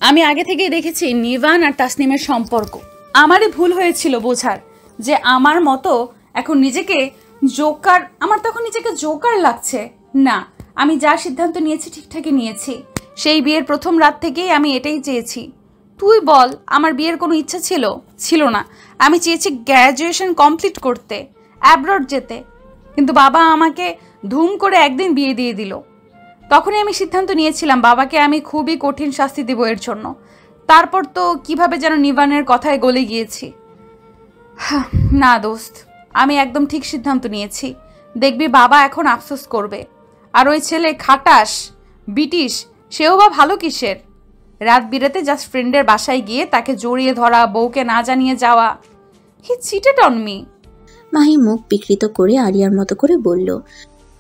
আমি আগে থেকেই দেখেছি নিভান আর তাসনিমের সম্পর্ক। আমারই ভুল হয়েছিল বোঝার যে আমার মতো এখন নিজেকে জোকার, আমার তখন নিজেকে জোকার লাগছে না। আমি যা সিদ্ধান্ত নিয়েছি ঠিকঠাকই নিয়েছি। সেই বিয়ের প্রথম রাত থেকেই আমি এটাই চেয়েছি। তুই বল, আমার বিয়ের কোনো ইচ্ছা ছিল না। আমি চেয়েছি গ্র্যাজুয়েশন কমপ্লিট করতে, অ্যাব্রড যেতে, কিন্তু বাবা আমাকে ধুম করে একদিন বিয়ে দিয়ে দিল। তখনই আমি সিদ্ধান্ত নিয়েছিলাম বাবাকে আমি খুবই কঠিন শাস্তি দেব এর জন্য। তারপর তো কিভাবে যেন নিভানের কথায় গলে গিয়েছি। না দোস্ত, আমি একদম ঠিক সিদ্ধান্ত নিয়েছি। দেখবি বাবা এখন আফসোস করবে। আর ওই ছেলে খাটাস ব্রিটিশ, সেও বা ভালো কিসের? রাত বিরেতে জাস্ট ফ্রেন্ডের বাসায় গিয়ে তাকে জড়িয়ে ধরা, বউকে না জানিয়ে যাওয়া। হি চিটেড অন মি। মাহি মুখ বিকৃত করে আরিয়ার মতো করে বলল,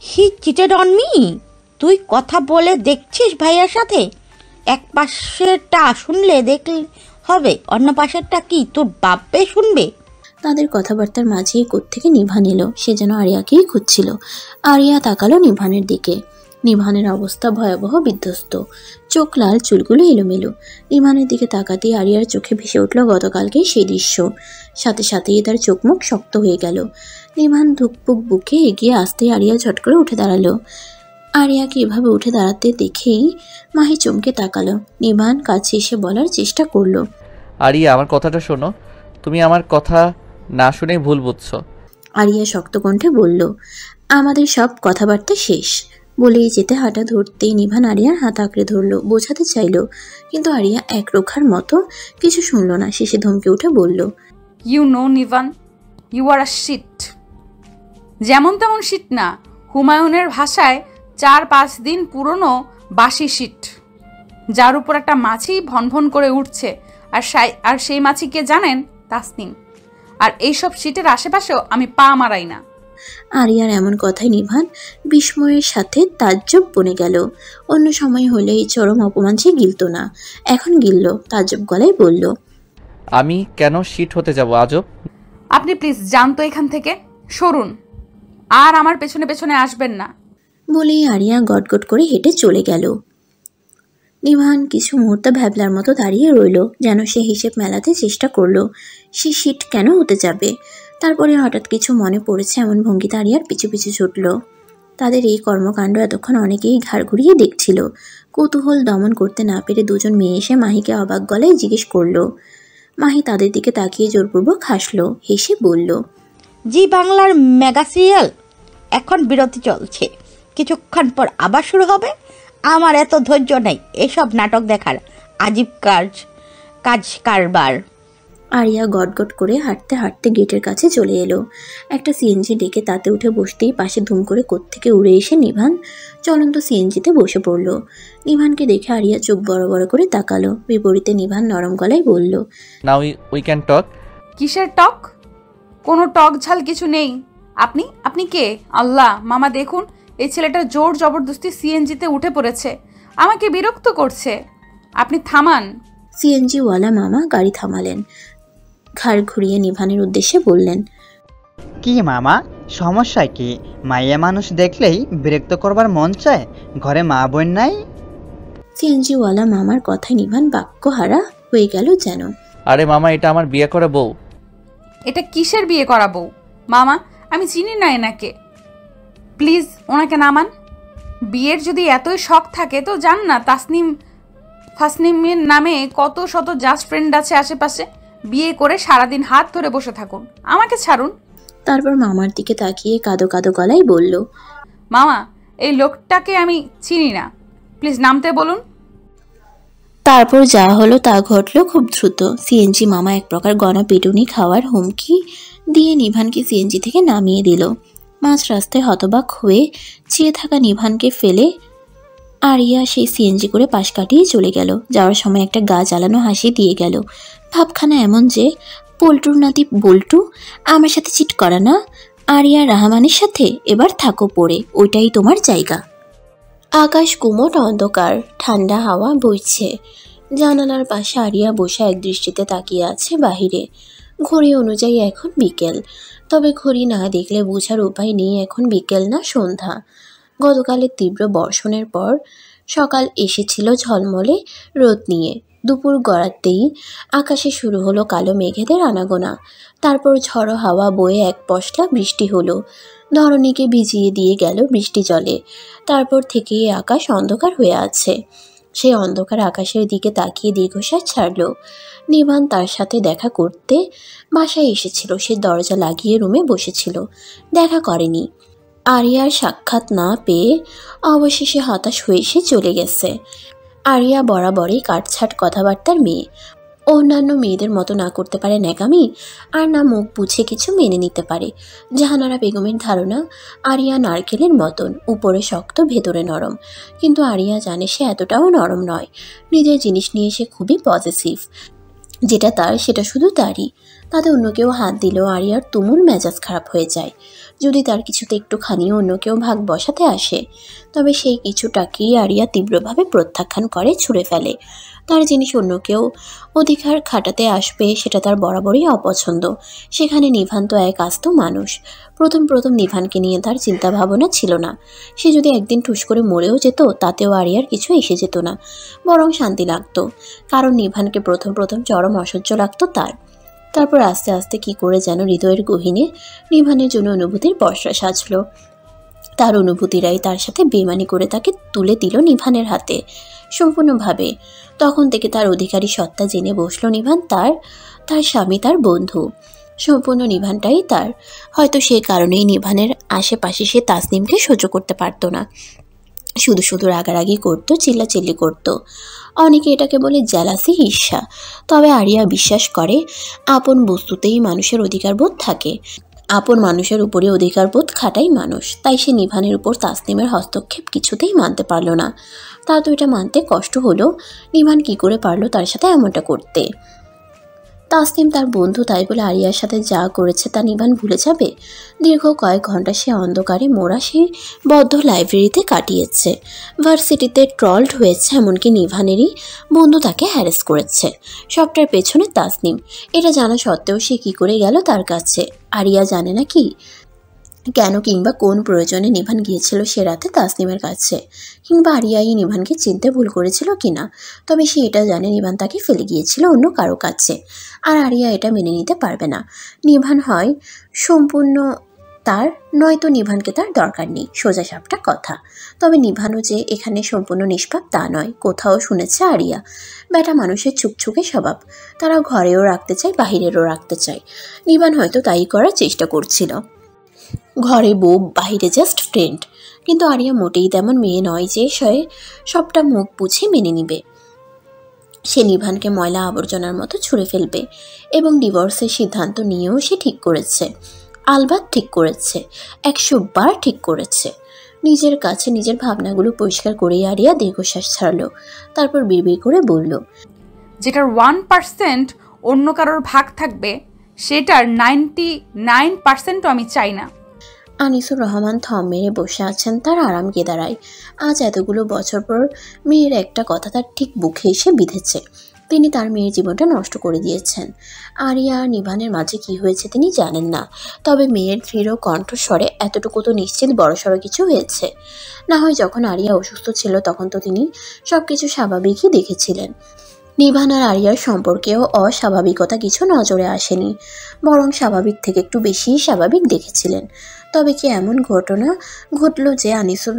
হি চিটেড অন মি? তুই কথা বলে দেখছিস ভাইয়ার সাথে? এক পাশেরটা শুনলে দেখলে হবে, অন্য পাশেরটা কি তোর বাপে শুনবে? তাদের কথাবার্তার মাঝেই কোত্থেকে নিভান এলো। সে যেন আরিয়াকেই খুঁজছিল। আরিয়া তাকালো নিভানের দিকে। নিভানের অবস্থা ভয়াবহ, বিধ্বস্ত, চোখ লাল, চুলগুলো এলোমেলো। নিভানের দিকে তাকাতেই আরিয়ার চোখে ভেসে উঠল গতকালকেই সেই দৃশ্য। সাথে সাথেই তার চোখ মুখ শক্ত হয়ে গেল। নিভান ধুকপুক বুকে এগিয়ে আসতেই আরিয়া ঝট করে উঠে দাঁড়ালো। আরিয়াকে এভাবে উঠে দাঁড়াতে দেখেই মাহি চমকে তাকালো। নিভান কাছে এসে বলার চেষ্টা করলো, আরিয়া, আমার কথাটা শোনো। তুমি আমার কথা না শুনেই ভুল বুঝছো। আরিয়া শক্ত কণ্ঠে বলল, আমাদের সব কথাবার্তা শেষ। বলেই যেতে হাঁটা ধরতেই নিভান আরিয়ার হাত আঁকড়ে ধরলো, বোঝাতে চাইল, কিন্তু আরিয়া এক রোখার মতো কিছু শুনল না। শেষে ধমকে উঠে বলল, you know Nivan, you are a shit. যেমন তেমন শিট না, হুমায়ুনের ভাষায় 4-5 দিন পুরনো বাসি শিট, যার উপর একটা মাছি ভনভন করে উঠছে। আর সেই মাছি কে জানেন? তাসনিম। আর এইসব শিটের আশেপাশেও আমি পা মারাই না। আরিয়ার এমন কথায় নিভান বিস্ময়ের সাথে তাজ্জব বনে গেল। অন্য সময় হলে এই চরম অপমান সে গিলত না, এখন গিলল। তাজ্জব গলায় বলল, আমি কেন শিট হতে যাব আজব? আপনি প্লিজ যান তো এখান থেকে, সরুন, আর আমার পেছনে পেছনে আসবেন না। বলেই আরিয়া গটগট করে হেঁটে চলে গেল। নিভান কিছু মুহূর্ত ভ্যাবলার মতো দাঁড়িয়ে রইল, যেন সে হিসেব মেলাতে চেষ্টা করলো সে শিট কেন হতে যাবে। তারপরে হঠাৎ কিছু মনে পড়েছে এমন ভঙ্গিতে আরিয়ার পিছু পিছু ছুটল। তাদের এই কর্মকাণ্ড এতক্ষণ অনেকেই ঘাড় ঘুরিয়ে দেখছিল। কৌতূহল দমন করতে না পেরে দুজন মেয়ে এসে মাহিকে অবাক গলায় জিজ্ঞেস করলো। মাহি তাদের দিকে তাকিয়ে জোরপূর্বক হাসলো, হেসে বলল, জি বাংলার মেগা সিরিয়াল এখন বিরতি চলছে, কিছুক্ষণ পর আবার শুরু হবে। আমার এত ধৈর্য নেই এসব নাটক দেখার, আজীব কাজ কারবার। আরিয়া গটগট করে হাঁটতে হাঁটতে গেটের কাছে চলে এলো। একটা সিএনজি ডেকে তাতে উঠে বসতেই পাশে ধুম করে কোত্থেকে উড়ে এসে নিভান চলন্ত সিএনজিতে বসে পড়ল। নিভানকে দেখে আরিয়া চোখ বড় বড় করে তাকালো। বিপরীতে নিভান নরম গলায় বলল, নাও উই ক্যান টক। কিসের টক? কোনো টক ঝাল কিছু নেই। আপনি কে? আল্লাহ, মামা দেখুন, এই ছেলেটা জোর জবরদস্তি সিএনজিতে উঠে পড়েছে, আমাকে বিরক্ত করছে। আপনি থামান। সিএনজিওয়ালা মামা গাড়ি থামালেন। ঘাড় ঘুরিয়ে নিভানের উদ্দেশ্যে বললেন, কি মামা, সমস্যা কি? মাইয়া মানুষ দেখলেই বিরক্ত করবার মন চায়, ঘরে মা বোন নাই? সিএনজিওয়ালা মামার কথায় নিভান বাক্যহারা হয়ে গেল যেন। আরে মামা, এটা আমার বিয়ে করা বউ। এটা কিসের বিয়ে করা বউ? মামা, আমি চিনি না এনাকে, প্লিজ ওনাকে নামান। বিয়ের যদি এতই শখ থাকে তো জান না, ফাসনিমের নামে কত শত জাস্ট ফ্রেন্ড আছে আশেপাশে, বিয়ে করে সারাদিন হাত ধরে বসে থাকুন, আমাকে ছাড়ুন। তারপর মামার দিকে তাকিয়ে কাঁদো কাঁদো গলায় বলল, মামা, এই লোকটাকে আমি চিনি না, প্লিজ নামতে বলুন। তারপর যা হলো তা ঘটল খুব দ্রুত। সিএনজি মামা এক প্রকার গণপিটুনি খাওয়ার হুমকি দিয়ে নিভানকে সিএনজি থেকে নামিয়ে দিল। মাঝ রাস্তায় হতবাক হয়ে চেয়ে থাকা নিভানকে ফেলে আরিয়া সেই সিএনজি করে পাশ কাটিয়ে চলে গেল। যাওয়ার সময় একটা গা জ্বালানো হাসি দিয়ে গেল। ভাবখানা এমন যে, পল্টুর নাতি বল্টু, আমার সাথে চিট করা না, আরিয়া রাহমানের সাথে এবার থাকো পড়ে, ওইটাই তোমার জায়গা। আকাশ কুমোট অন্ধকার, ঠান্ডা হাওয়া বইছে। জানালার পাশে আরিয়া বসে এক দৃষ্টিতে তাকিয়ে আছে বাহিরে। ঘড়ি অনুযায়ী এখন বিকেল, তবে ঘড়ি না দেখলে বোঝার উপায় নেই এখন বিকেল না সন্ধ্যা। গতকালের তীব্র বর্ষণের পর সকাল এসেছিল ঝলমলে রোদ নিয়ে। দুপুর গড়াতেই আকাশে শুরু হলো কালো মেঘেদের আনাগোনা। তারপর ঝড়ো হাওয়া বয়ে এক পশলা বৃষ্টি হলো, ধরণীকে ভিজিয়ে দিয়ে গেল বৃষ্টি জলে। তারপর থেকেই আকাশ অন্ধকার হয়ে আছে। সেই অন্ধকার আকাশের দিকে তাকিয়ে দীর্ঘশ্বাস ছাড়ল। নিভান তার সাথে দেখা করতে বাসায় এসেছিল। সে দরজা লাগিয়ে রুমে বসেছিল, দেখা করেনি। আরিয়ার সাক্ষাৎ না পেয়ে অবশেষে হতাশ হয়ে সে চলে গেছে। আরিয়া বরাবরই কাটছাট কথাবার্তার মেয়ে। অন্যান্য মেয়েদের মতো না করতে পারে ন্যাকামি, আর না মুখ বুঝে কিছু মেনে নিতে পারে। জাহানারা বেগমের ধারণা আরিয়া নারকেলের মতন, উপরে শক্ত ভেতরে নরম। কিন্তু আরিয়া জানে সে এতটাও নরম নয়। নিজের জিনিস নিয়ে সে খুবই পজিটিভ। যেটা তার সেটা শুধু তারই। তাতে অন্য কেউ হাত দিলেও আরিয়ার তুমুল মেজাজ খারাপ হয়ে যায়। যদি তার কিছুতে একটুখানিও অন্য কেউ ভাগ বসাতে আসে, তবে সেই কিছুটাকেই আরিয়া তীব্রভাবে প্রত্যাখ্যান করে, ছুঁড়ে ফেলে। তার জিনিস অন্য কেউ অধিকার খাটাতে আসবে সেটা তার বরাবরই অপছন্দ। সেখানে নিভান তো এক আস্ত মানুষ। প্রথম প্রথম নিভানকে নিয়ে তার চিন্তা ভাবনা ছিল না। সে যদি একদিন ঠুস করে মরেও যেত তাতেও আরিয়ার কিছু এসে যেত না, বরং শান্তি লাগতো। কারণ নিভানকে প্রথম প্রথম চরম অসহ্য লাগতো তার। তারপর আস্তে আস্তে কি করে যেন হৃদয়ের গহীনে নিভানের জন্য অনুভূতির পসরা সাজলো। তার অনুভূতিরাই তার সাথে বেমানি করে তাকে তুলে দিল নিভানের হাতে সম্পূর্ণভাবে। তখন থেকে তার অধিকারী সত্তা জেনে বসলো নিভান তার স্বামী, তার বন্ধু। সম্পূর্ণ নিভানটাই তার। হয়তো সেই কারণেই নিভানের আশেপাশে সে তাসনিমকে সহ্য করতে পারতো না। শুধু শুধু রাগারাগি করতো, চিল্লাচিল্লি করতো। অনেকে এটাকে বলে জেলাসি, ঈর্ষা। তবে আরিয়া বিশ্বাস করে আপন বস্তুতেই মানুষের অধিকারবোধ থাকে। আপন মানুষের উপরে অধিকারবোধ খাটাই মানুষ। তাই সে নিভানের উপর তাসনিমের হস্তক্ষেপ কিছুতেই মানতে পারল না। তা তো এটা মানতে কষ্ট হলো, নিভান কি করে পারলো তার সাথে এমনটা করতে। তাসনিম তার বন্ধু, তাই বলে আরিয়ার সাথে যা করেছে তা নিভান ভুলে যাবে? দীর্ঘ কয়েক ঘন্টা সে অন্ধকারে মোড়া সেই বদ্ধ লাইব্রেরিতে কাটিয়েছে। ভার্সিটিতে ট্রলড হয়েছে, এমনকি নিভানেরই বন্ধু তাকে হ্যারেস করেছে। সবটার পেছনে তাসনিম। এটা জানা সত্ত্বেও সে কি করে গেল তার কাছে? আরিয়া জানে না কি কেন কিংবা কোন প্রয়োজনে নিভান গিয়েছিল সে রাতে তাসনিমের কাছে, কিংবা আরিয়াই নিভানকে চিনতে ভুল করেছিল কিনা। তবে সে এটা জানে নিভান তাকে ফেলে গিয়েছিল অন্য কারো কাছে, আর আরিয়া এটা মেনে নিতে পারবে না। নিভান হয় সম্পূর্ণ তার, নয়তো নিভানকে তার দরকার নেই, সোজা সাপটা কথা। তবে নিভানও যে এখানে সম্পূর্ণ নিষ্পাপ তা নয়। কোথাও শুনেছে আরিয়া বেটা মানুষের ছুকছুকে স্বভাব, তারা ঘরেও রাখতে চায়, বাহিরেরও রাখতে চায়। নিভান হয়তো তাই করার চেষ্টা করছিল, ঘরে বউ, বাহিরে জাস্ট ফ্রেন্ড। কিন্তু আরিয়া মোটেই তেমন মেয়ে নয় যে সে সবটা মুখ বুঝে মেনে নিবে। সে নিভানকে ময়লা আবর্জনার মতো ছুঁড়ে ফেলবে, এবং ডিভোর্সের সিদ্ধান্ত নিয়েও সে ঠিক করেছে। আলবাত ঠিক করেছে, 100 বার ঠিক করেছে। নিজের কাছে নিজের ভাবনাগুলো পরিষ্কার করেই আরিয়া দীর্ঘশ্বাস ছাড়লো। তারপর বিড়বিড় করে বলল, যেটার 1% অন্য কারোর ভাগ থাকবে সেটার 99%ও আমি চাই না। আনিসুর রহমান থম মেরে বসে আছেন তার আরাম কেদারায়। আজ এতগুলো বছর পর মেয়ের একটা কথা তার ঠিক বুকে এসে বিঁধেছে। তিনি তার মেয়ের জীবনটা নষ্ট করে দিয়েছেন। আরিয়া আর নিভানের মাঝে কি হয়েছে তিনি জানেন না। তবে মেয়ের দৃঢ় কণ্ঠস্বরে এতটুকু তো নিশ্চিত বড়সড় কিছু হয়েছে। না হয় যখন আরিয়া অসুস্থ ছিল তখন তো তিনি সব কিছু স্বাভাবিকই দেখেছিলেন। নিভান আর আরিয়ার সম্পর্কেও অস্বাভাবিকতা কিছু নজরে আসেনি, বরং স্বাভাবিক থেকে একটু বেশিই স্বাভাবিক দেখেছিলেন। তবে কি এমন ঘটনা ঘটল যে আনিসুর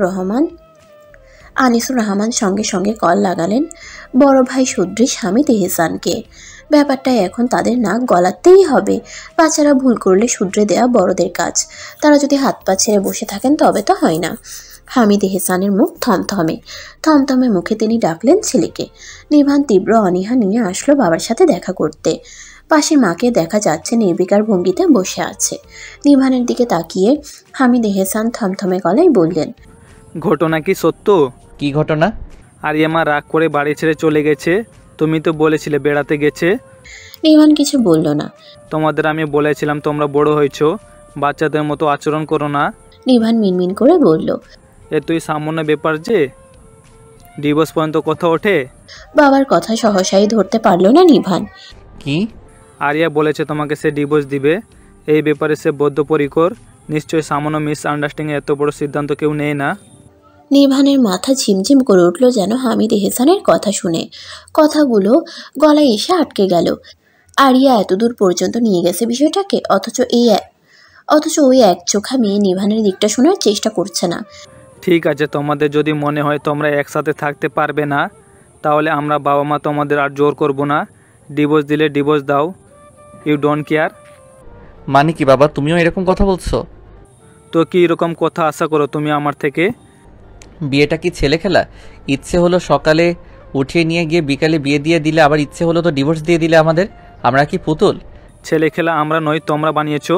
রহমান সঙ্গে সঙ্গে কল লাগালেন বড় ভাই সদৃশ হামিদ এহসানকে। ব্যাপারটা এখন তাদের নাক গলাতেই হবে। বাচ্চারা ভুল করলে শুধরে দেয়া বড়দের কাজ। তারা যদি হাত পা ছেড়ে বসে থাকেন তবে তো হয় না। হামিদ এহসানের মুখ থমথমে মুখে তিনি ডাকলেন ছেলেকে। নিভান তীব্র অনীহা নিয়ে আসলো বাবার সাথে দেখা করতে। পাশে মাকে দেখা যাচ্ছে নির্বিকার ভঙ্গিতে বসে আছে। নিভানের দিকে তাকিয়ে হামিদ এহসান থমথমে গলায় বললেন, ঘটনা কি সত্য? কি ঘটনা? আরিয়ামা রাগ করে বাড়ি ছেড়ে চলে গেছে। তুমি তো বলেছিলে বেড়াতে গেছে। নিভান কিছু বলল না। তোমাদের আমি বলেছিলাম তোমরা বড় হয়েছো, বাচ্চাদের মতো আচরণ করো না। নিভান মিনমিন করে বলল, এ তুই সামান্য ব্যাপার যে ডিভোর্স পর্যন্ত কথা ওঠে। বাবার কথা সহসাই ধরতে পারল না নিভান। কি? আরিয়া বলেছে তোমাকে সে ডিভোর্স দিবে। এই ব্যাপারে সে বদ্ধপরিকর। নিশ্চয়ই সামান্য মিস আন্ডারস্ট্যান্ডিং এত বড় সিদ্ধান্ত কেউ নেয় না। নিভানের মাথা ঝিমঝিম করে উঠল যেন হামিদ এহসানের কথা শুনে। কথাগুলো গলায় এসে আটকে গেল। আরিয়া এতদূর পর্যন্ত নিয়ে গেছে বিষয়টাকে, অথচ ওই এক চোখা মেয়ে নিভানের দিকটা শোনার চেষ্টা করছে না। ঠিক আছে, তোমাদের যদি মনে হয় তোমরা একসাথে থাকতে পারবে না, তাহলে আমরা বাবা মা তোমাদের আর জোর করব না। ডিভোর্স দিলে ডিভোর্স দাও, ইউ ডোন্ট কেয়ার। মানে কি বাবা, তুমিও এরকম কথা বলছো? তো কি এরকম কথা আশা করো তুমি আমার থেকে? বিয়েটা কি ছেলে খেলা? ইচ্ছে হলো সকালে উঠিয়ে নিয়ে গিয়ে বিকালে বিয়ে দিয়ে দিলে, আবার ইচ্ছে হলো তো ডিভোর্স দিয়ে দিলে আমাদের। আমরা কি পুতুল? ছেলে খেলা আমরা নই, তোমরা বানিয়েছো।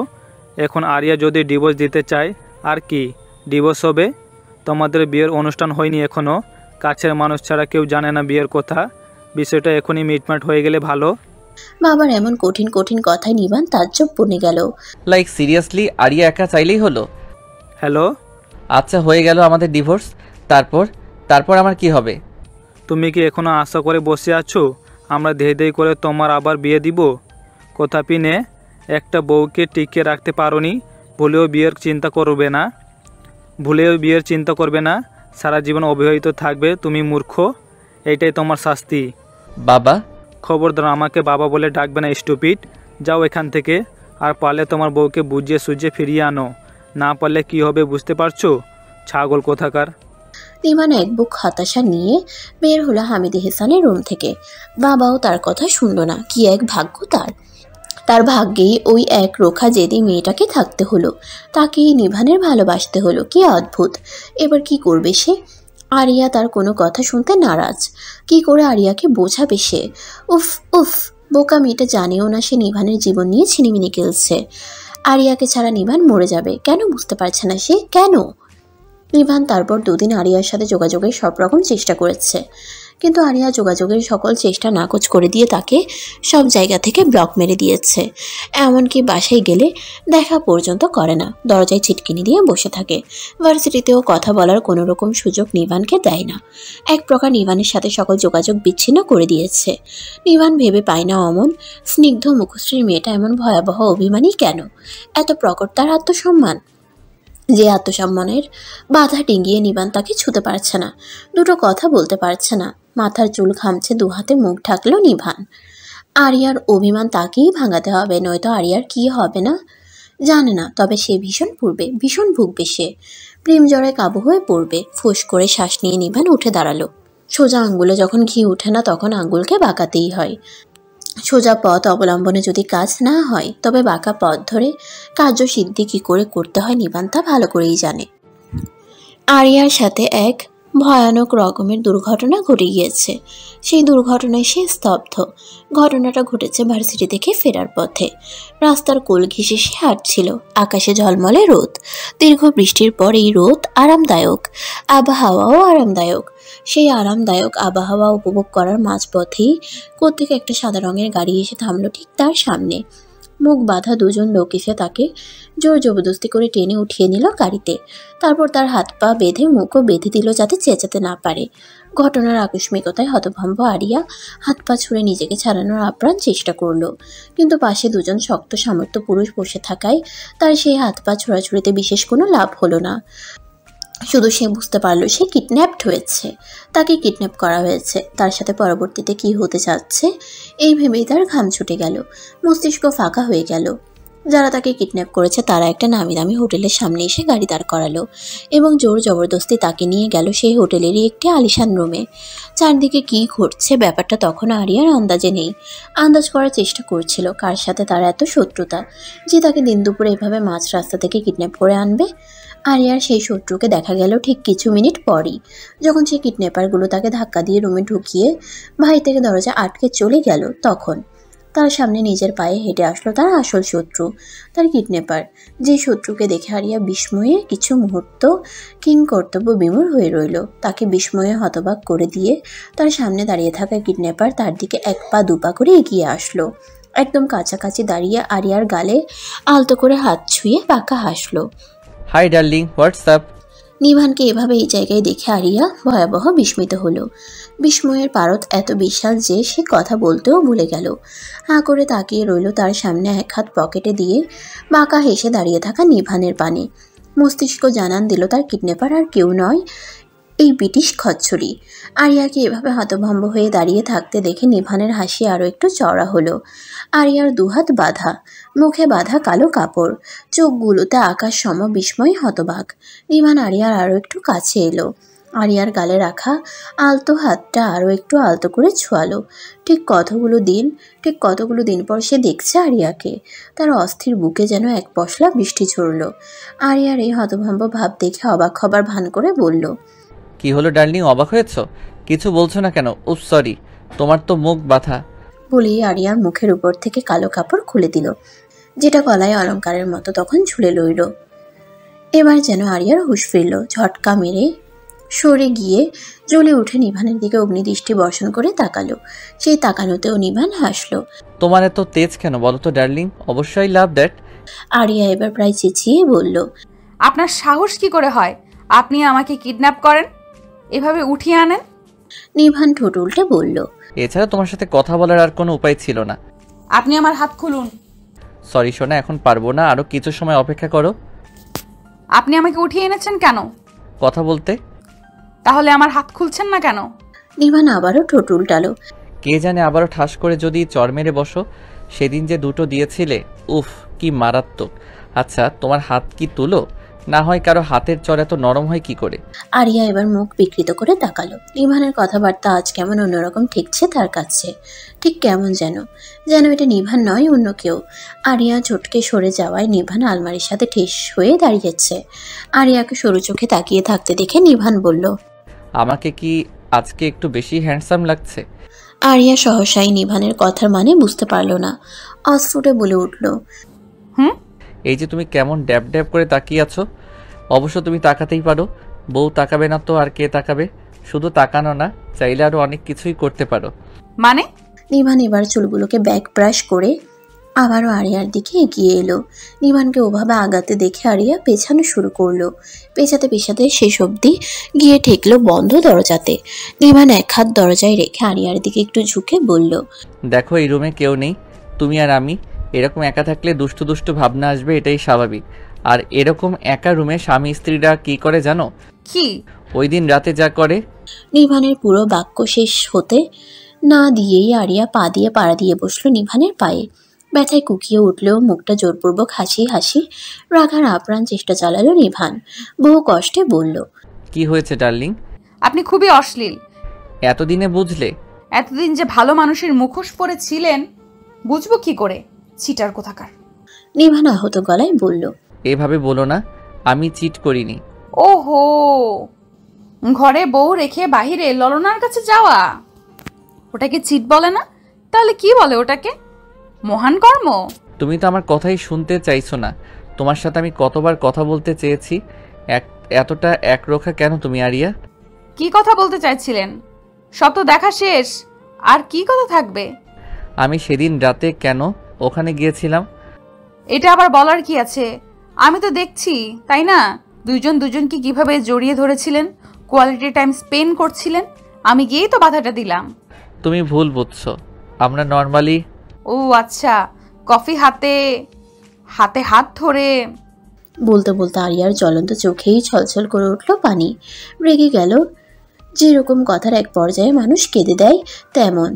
এখন আরিয়া যদি ডিভোর্স দিতে চায়, আর কি ডিভোর্স হবে? তোমাদের বিয়ের অনুষ্ঠান হয়নি এখনও, কাছের মানুষ ছাড়া কেউ জানে না বিয়ের কথা। বিষয়টা এখনই মিটমাট হয়ে গেলে ভালো। বাবার এমন কঠিন কঠিন কথায় নিভান তাজ্জব বনে গেল। লাইক সিরিয়াসলি, আরিয়া একা চাইলেই হলো? হ্যালো, আচ্ছা হয়ে গেল আমাদের ডিভোর্স, তারপর আমার কি হবে? তুমি কি এখনও আশা করে বসে আছো আমরা ধেই করে তোমার আবার বিয়ে দিব? কথা পিনে একটা বউকে টিকিয়ে রাখতে পারোনি, ভুলেও বিয়ের চিন্তা করবে না, সারা জীবন অবিবাহিত থাকবে। তুমি মূর্খ, এইটাই তোমার শাস্তি। বাবা, খবরদার আমাকে বাবা বলে ডাকবে না, স্টুপিড। যাও এখান থেকে, আর পারলে তোমার বউকে বুঝিয়ে সুঝিয়ে ফিরিয়ে আনো, না পারলে কি হবে বুঝতে পারছো? ছাগল কোথাকার। নিভান এক বুক হতাশা নিয়ে বের হলো হামিদ এহসানের রুম থেকে। বাবাও তার কথা শুনল না। কি এক ভাগ্য তার ভাগ্যেই ওই এক রোখা জেদি মেয়েটাকে থাকতে হলো, তাকেই নিভানের ভালোবাসতে হলো। কি অদ্ভুত! এবার কি করবে সে? আরিয়া তার কোনো কথা শুনতে নারাজ। কি করে আরিয়াকে বোঝাবে সে? উফ উফ, বোকা মেয়েটা জানেও না সে নিভানের জীবন নিয়ে ছিনিমিনি খেলছে। আরিয়াকে ছাড়া নিভান মরে যাবে, কেন বুঝতে পারছে না সে? কেন? নিভান তারপর দুদিন আরিয়ার সাথে যোগাযোগের সব রকম চেষ্টা করেছে, কিন্তু আরিয়া যোগাযোগের সকল চেষ্টা নাকচ করে দিয়ে তাকে সব জায়গা থেকে ব্লক মেরে দিয়েছে। এমনকি বাসায় গেলে দেখা পর্যন্ত করে না, দরজায় ছিটকিনি দিয়ে বসে থাকে। ভার্সিটিতেও কথা বলার কোনো রকম সুযোগ নিভানকে দেয় না। এক প্রকার নিভানের সাথে সকল যোগাযোগ বিচ্ছিন্ন করে দিয়েছে। নিভান ভেবে পায় না অমন স্নিগ্ধ মুখশ্রীর মেয়েটা এমন ভয়াবহ অভিমানী কেন? এত প্রকট তার আত্মসম্মান, যে আত্মসম্মানের বাধা ডিঙ্গিয়ে নিবান তাকে ছুতে পারছে না, দুটো কথা বলতে পারছে না। মাথার চুল ঘামছে, দু হাতে মুখ ঢাকলো নিভান। আরিয়ার অভিমান তাকেই ভাঙাতে হবে, নয়তো আরিয়ার কি হবে না জানে না, তবে সে ভীষণ ভুগবে সে। প্রেম জ্বরে কাবু হয়ে পড়বে। ফোঁস করে শ্বাস নিয়ে নিভান উঠে দাঁড়ালো। সোজা আঙ্গুলে যখন ঘি উঠে না, তখন আঙ্গুলকে বাঁকাতেই হয়। সোজা পথ অবলম্বনে যদি কাজ না হয়, তবে বাঁকা পথ ধরে কার্যসিদ্ধি কী করে করতে হয় নিবান তা ভালো করেই জানে। আরিয়ার সাথে এক ভয়ানক রকমের দুর্ঘটনা ঘটে গিয়েছে। সেই দুর্ঘটনায় সে স্তব্ধ। ঘটনাটা ঘটেছে ভার্সিটি থেকে ফেরার পথে। রাস্তার কোল ঘেঁষে সে হাঁটছিল। আকাশে ঝলমলে রোদ। দীর্ঘ বৃষ্টির পর এই রোদ আরামদায়ক, আবহাওয়াও আরামদায়ক। সেই আরামদায়ক আবহাওয়া উপভোগ করার মাঝপথেই কোত্থেকে একটা সাদা রঙের গাড়ি এসে থামলো ঠিক তার সামনে। মুখ বাঁধা দুজন লোক এসে তাকে জোর জবরদস্তি করে টেনে উঠিয়ে নিল গাড়িতে। তারপর তার হাত পা বেঁধে মুখও বেঁধে দিল যাতে চেঁচাতে না পারে। ঘটনার আকস্মিকতায় হতভম্ব আরিয়া হাত পা ছুঁড়ে নিজেকে ছাড়ানোর আপ্রাণ চেষ্টা করলো, কিন্তু পাশে দুজন শক্ত সামর্থ্য পুরুষ বসে থাকায় তার সেই হাত পা ছোড়াছুড়িতে বিশেষ কোনো লাভ হলো না। শুধু সে বুঝতে পারলো সে কিডন্যাপড হয়েছে, তাকে কিডন্যাপ করা হয়েছে। তার সাথে পরবর্তীতে কি হতে যাচ্ছে এই ভেবেই তার ঘাম ছুটে গেল, মস্তিষ্ক ফাঁকা হয়ে গেল। যারা তাকে কিডন্যাপ করেছে তারা একটা নামি দামি হোটেলের সামনে এসে গাড়ি দাঁড় করালো এবং জোর জবরদস্তি তাকে নিয়ে গেল সেই হোটেলেরই একটি আলিশান রুমে। চারদিকে কি ঘটছে ব্যাপারটা তখন আরিয়ার আন্দাজে নেই। আন্দাজ করার চেষ্টা করছিল কার সাথে তার এত শত্রুতা যে তাকে দিন দুপুরে এভাবে মাঝ রাস্তা থেকে কিডন্যাপ করে আনবে। আরিয়ার সেই শত্রুকে দেখা গেল ঠিক কিছু মিনিট পরই, যখন সেই কিডন্যাপারগুলো তাকে ধাক্কা দিয়ে রুমে ঢুকিয়ে ভাই থেকে দরজা আটকে চলে গেল। তখন তার সামনে নিজের পায়ে হেঁটে আসলো তার আসল শত্রু, তার কিডন্যাপার। যে শত্রুকে দেখে আরিয়া বিস্ময়ে কিছু মুহূর্ত কিংকর্তব্য বিমূঢ় হয়ে রইল। তাকে বিস্ময়ে হতবাক করে দিয়ে তার সামনে দাঁড়িয়ে থাকা কিডন্যাপার তার দিকে এক পা দুপা করে এগিয়ে আসলো। একদম কাছাকাছি দাঁড়িয়ে আরিয়ার গালে আলতো করে হাত ছুঁয়ে বাঁকা হাসলো। Hi darling, what's up? নিভানকে এভাবে এই জায়গায় দেখে আরিয়া ভয়াবহ বিস্মিত হলো। বিস্ময়ের পারদ এত বিশাল যে সে কথা বলতেও ভুলে গেল। হাঁ করে তাকিয়ে রইল তার সামনে এক হাত পকেটে দিয়ে বাঁকা হেসে দাঁড়িয়ে থাকা নিভানের পানে। মস্তিষ্ক জানান দিল তার কিডন্যাপার আর কেউ নয়, এই ব্রিটিশ খচ্চরি। আরিয়াকে এভাবে হতভম্ব হয়ে দাঁড়িয়ে থাকতে দেখে নিভানের হাসি আরও একটু চওড়া হলো। আরিয়ার দুহাত বাঁধা, মুখে বাঁধা কালো কাপড়, চোখগুলোতে আকাশ সম বিস্ময় হতবাক। নিভান আরিয়ার আরও একটু কাছে এলো, আরিয়ার গালে রাখা আলতো হাতটা আরও একটু আলতো করে ছোঁয়ালো। ঠিক কতগুলো দিন পর সে দেখছে আরিয়াকে। তার অস্থির বুকে যেন এক পশলা বৃষ্টি ঝরল। আরিয়ার এই হতভম্ব ভাব দেখে অবাক হবার ভান করে বলল, কি হলো ডার্লিং, অবাক হয়েছ? কিছু বলছো না কেন? উপ সরি, তোমার তো মুখ বাঁধা। বলেই আরিয়ার মুখের উপর থেকে কালো কাপড় খুলে দিল, যেটা গলায় অলংকারের মতো তখন ঝুলে রইল। এবার যেন আরিয়ার হুঁশ ফিরল। ঝটকা মেরে সরে গিয়ে জ্বলে উঠে নিভানের দিকে অগ্নিদৃষ্টি বর্ষণ করে তাকালো। সেই তাকানোতেও নিভান হাসলো। তোমার এত তেজ কেন বলো তো ডার্লিং? অবশ্যই লাভ দ্যাট। আরিয়া এবার প্রায় চেঁচিয়ে বলল, আপনার সাহস কি করে হয়? আপনি আমাকে কিডন্যাপ করেন, এভাবে উঠিয়ে আনেন? নিভান ঠোঁট উল্টে বলল, এছাড়া তোমার সাথে কথা বলার আর কোনো উপায় ছিল না। আপনি আমার হাত খুলুন। সরি সোনা, এখন পারবো না, আরো কিছু সময় অপেক্ষা করো। আপনি আমাকে উঠিয়ে এনেছেন কেন? কথা বলতে। তাহলে আমার হাত খুলছেন না কেন? নিভান আবারও ঠোঁট উল্টালো। কে জানে আবারও ঠাস করে যদি চর মেরে বসো। সেদিন যে দুটো দিয়েছিলে, উফ কি মারাত্মক। আচ্ছা তোমার হাত কি তুলো? না হয় কারো হাতের চর এত নরম হয় কি করে? আরিয়া এবার মুখ বিকৃত করে তাকালো। নিভানের কথাবার্তা আজ কেমন অন্যরকম ঠেকছে তার কাছে। ঠিক কেমন যেন এটা নিভান নয়, অন্য কেউ। আরিয়া চটকে সরে যাওয়ায় নিভান আলমারির সাথে ঠেস হয়ে দাঁড়িয়েছে। আরিয়াকে সরু চোখে তাকিয়ে থাকতে দেখে নিভান বলল, আমাকে কি আজকে একটু বেশি হ্যান্ডসাম লাগছে? আরিয়া সহসাই নিভানের কথার মানে বুঝতে পারল না। অস্ফুটে বলে উঠল, এই যে তুমি কেমন ড্যাব ড্যাব করে তাকিয়ে আছো। অবশ্য তুমি তাকাতেই পারো, বউ তাকাবে না তো আর কে তাকাবে? শুধু তাকানো না, চাইলে আরো অনেক কিছুই করতে পারো। মানে? নিভান এবার চুলগুলোকে ব্যাক ব্রাশ করে আবারও আরিয়ার দিকে এগিয়ে এলো। নিভানকে ওভাবে আগাতে দেখে আরিয়া পেছানো শুরু করলো। পেছাতে শেষ অবধি গিয়ে ঠেকলো বন্ধ দরজাতে। নিভান এক হাত দরজায় রেখে আরিয়ার দিকে একটু ঝুঁকে বলল, দেখো এই রুমে কেউ নেই, তুমি আর আমি। এরকম একা থাকলে দুষ্টু দুষ্টু ভাবনা আসবে, এটাই স্বাভাবিক। আর এরকম একা রুমে স্বামী স্ত্রীরা কি করে জানো? কি? ওই দিন রাতে যা করে। নিভানের পুরো বাক্য শেষ হতে না দিয়েই আরিয়া পা দিয়ে পাড়া দিয়ে বসলো নিভানের পায়ে। ব্যথায় কুকিয়ে উঠলেও মুখটা জোরপূর্বক হাসি রাখার আপ্রাণ চেষ্টা চালালো নিভান। বহু কষ্টে বলল, কি হয়েছে ডার্লিং? আপনি খুবই অশ্লীল। এতদিনে বুঝলে? এতদিন যে ভালো মানুষের মুখোশ পরেছিলেন, বুঝবো কি করে? চিটার কোথাকার। নিভান আহত গলায় বলল, এভাবে বলো না, আমি চিট করিনি। ওহো, ঘরে বউ রেখে বাহিরে ললনার কাছে যাওয়া, ওটাকে চিট বলে না? তাহলে কি বলে ওটাকে? মহান কর্ম। তুমি তো আমার কথাই শুনতে চাইছো না। তোমার সাথে আমি কতবার কথা বলতে চেয়েছি, এতটা একরোখা কেন তুমি আরিয়া? কি কথা বলতে চাইছিলেন? সব তো দেখা শেষ, আর কি কথা থাকবে? আমি সেদিন রাতে কেন ওখানে গিয়েছিলাম? এটা আবার বলার কি আছে? আমি তো দেখছি, তাই না? দুজনকে কিভাবে জড়িয়ে ধরেছিলেন, কোয়ালিটি টাইম স্পেন্ড করছিলেন। আমি গিয়েই তো বাধাটা দিলাম। তুমি ভুল বুঝছো, আমরা নর্মালি। ও আচ্ছা, কফি হাতে হাত ধরে। বলতে আরিয়ার জ্বলন্ত চোখেই ছলছল করে উঠল পানি। রেগে গেল। যেরকম কথার এক পর্যায়ে মানুষ কেঁদে দেয় তেমন।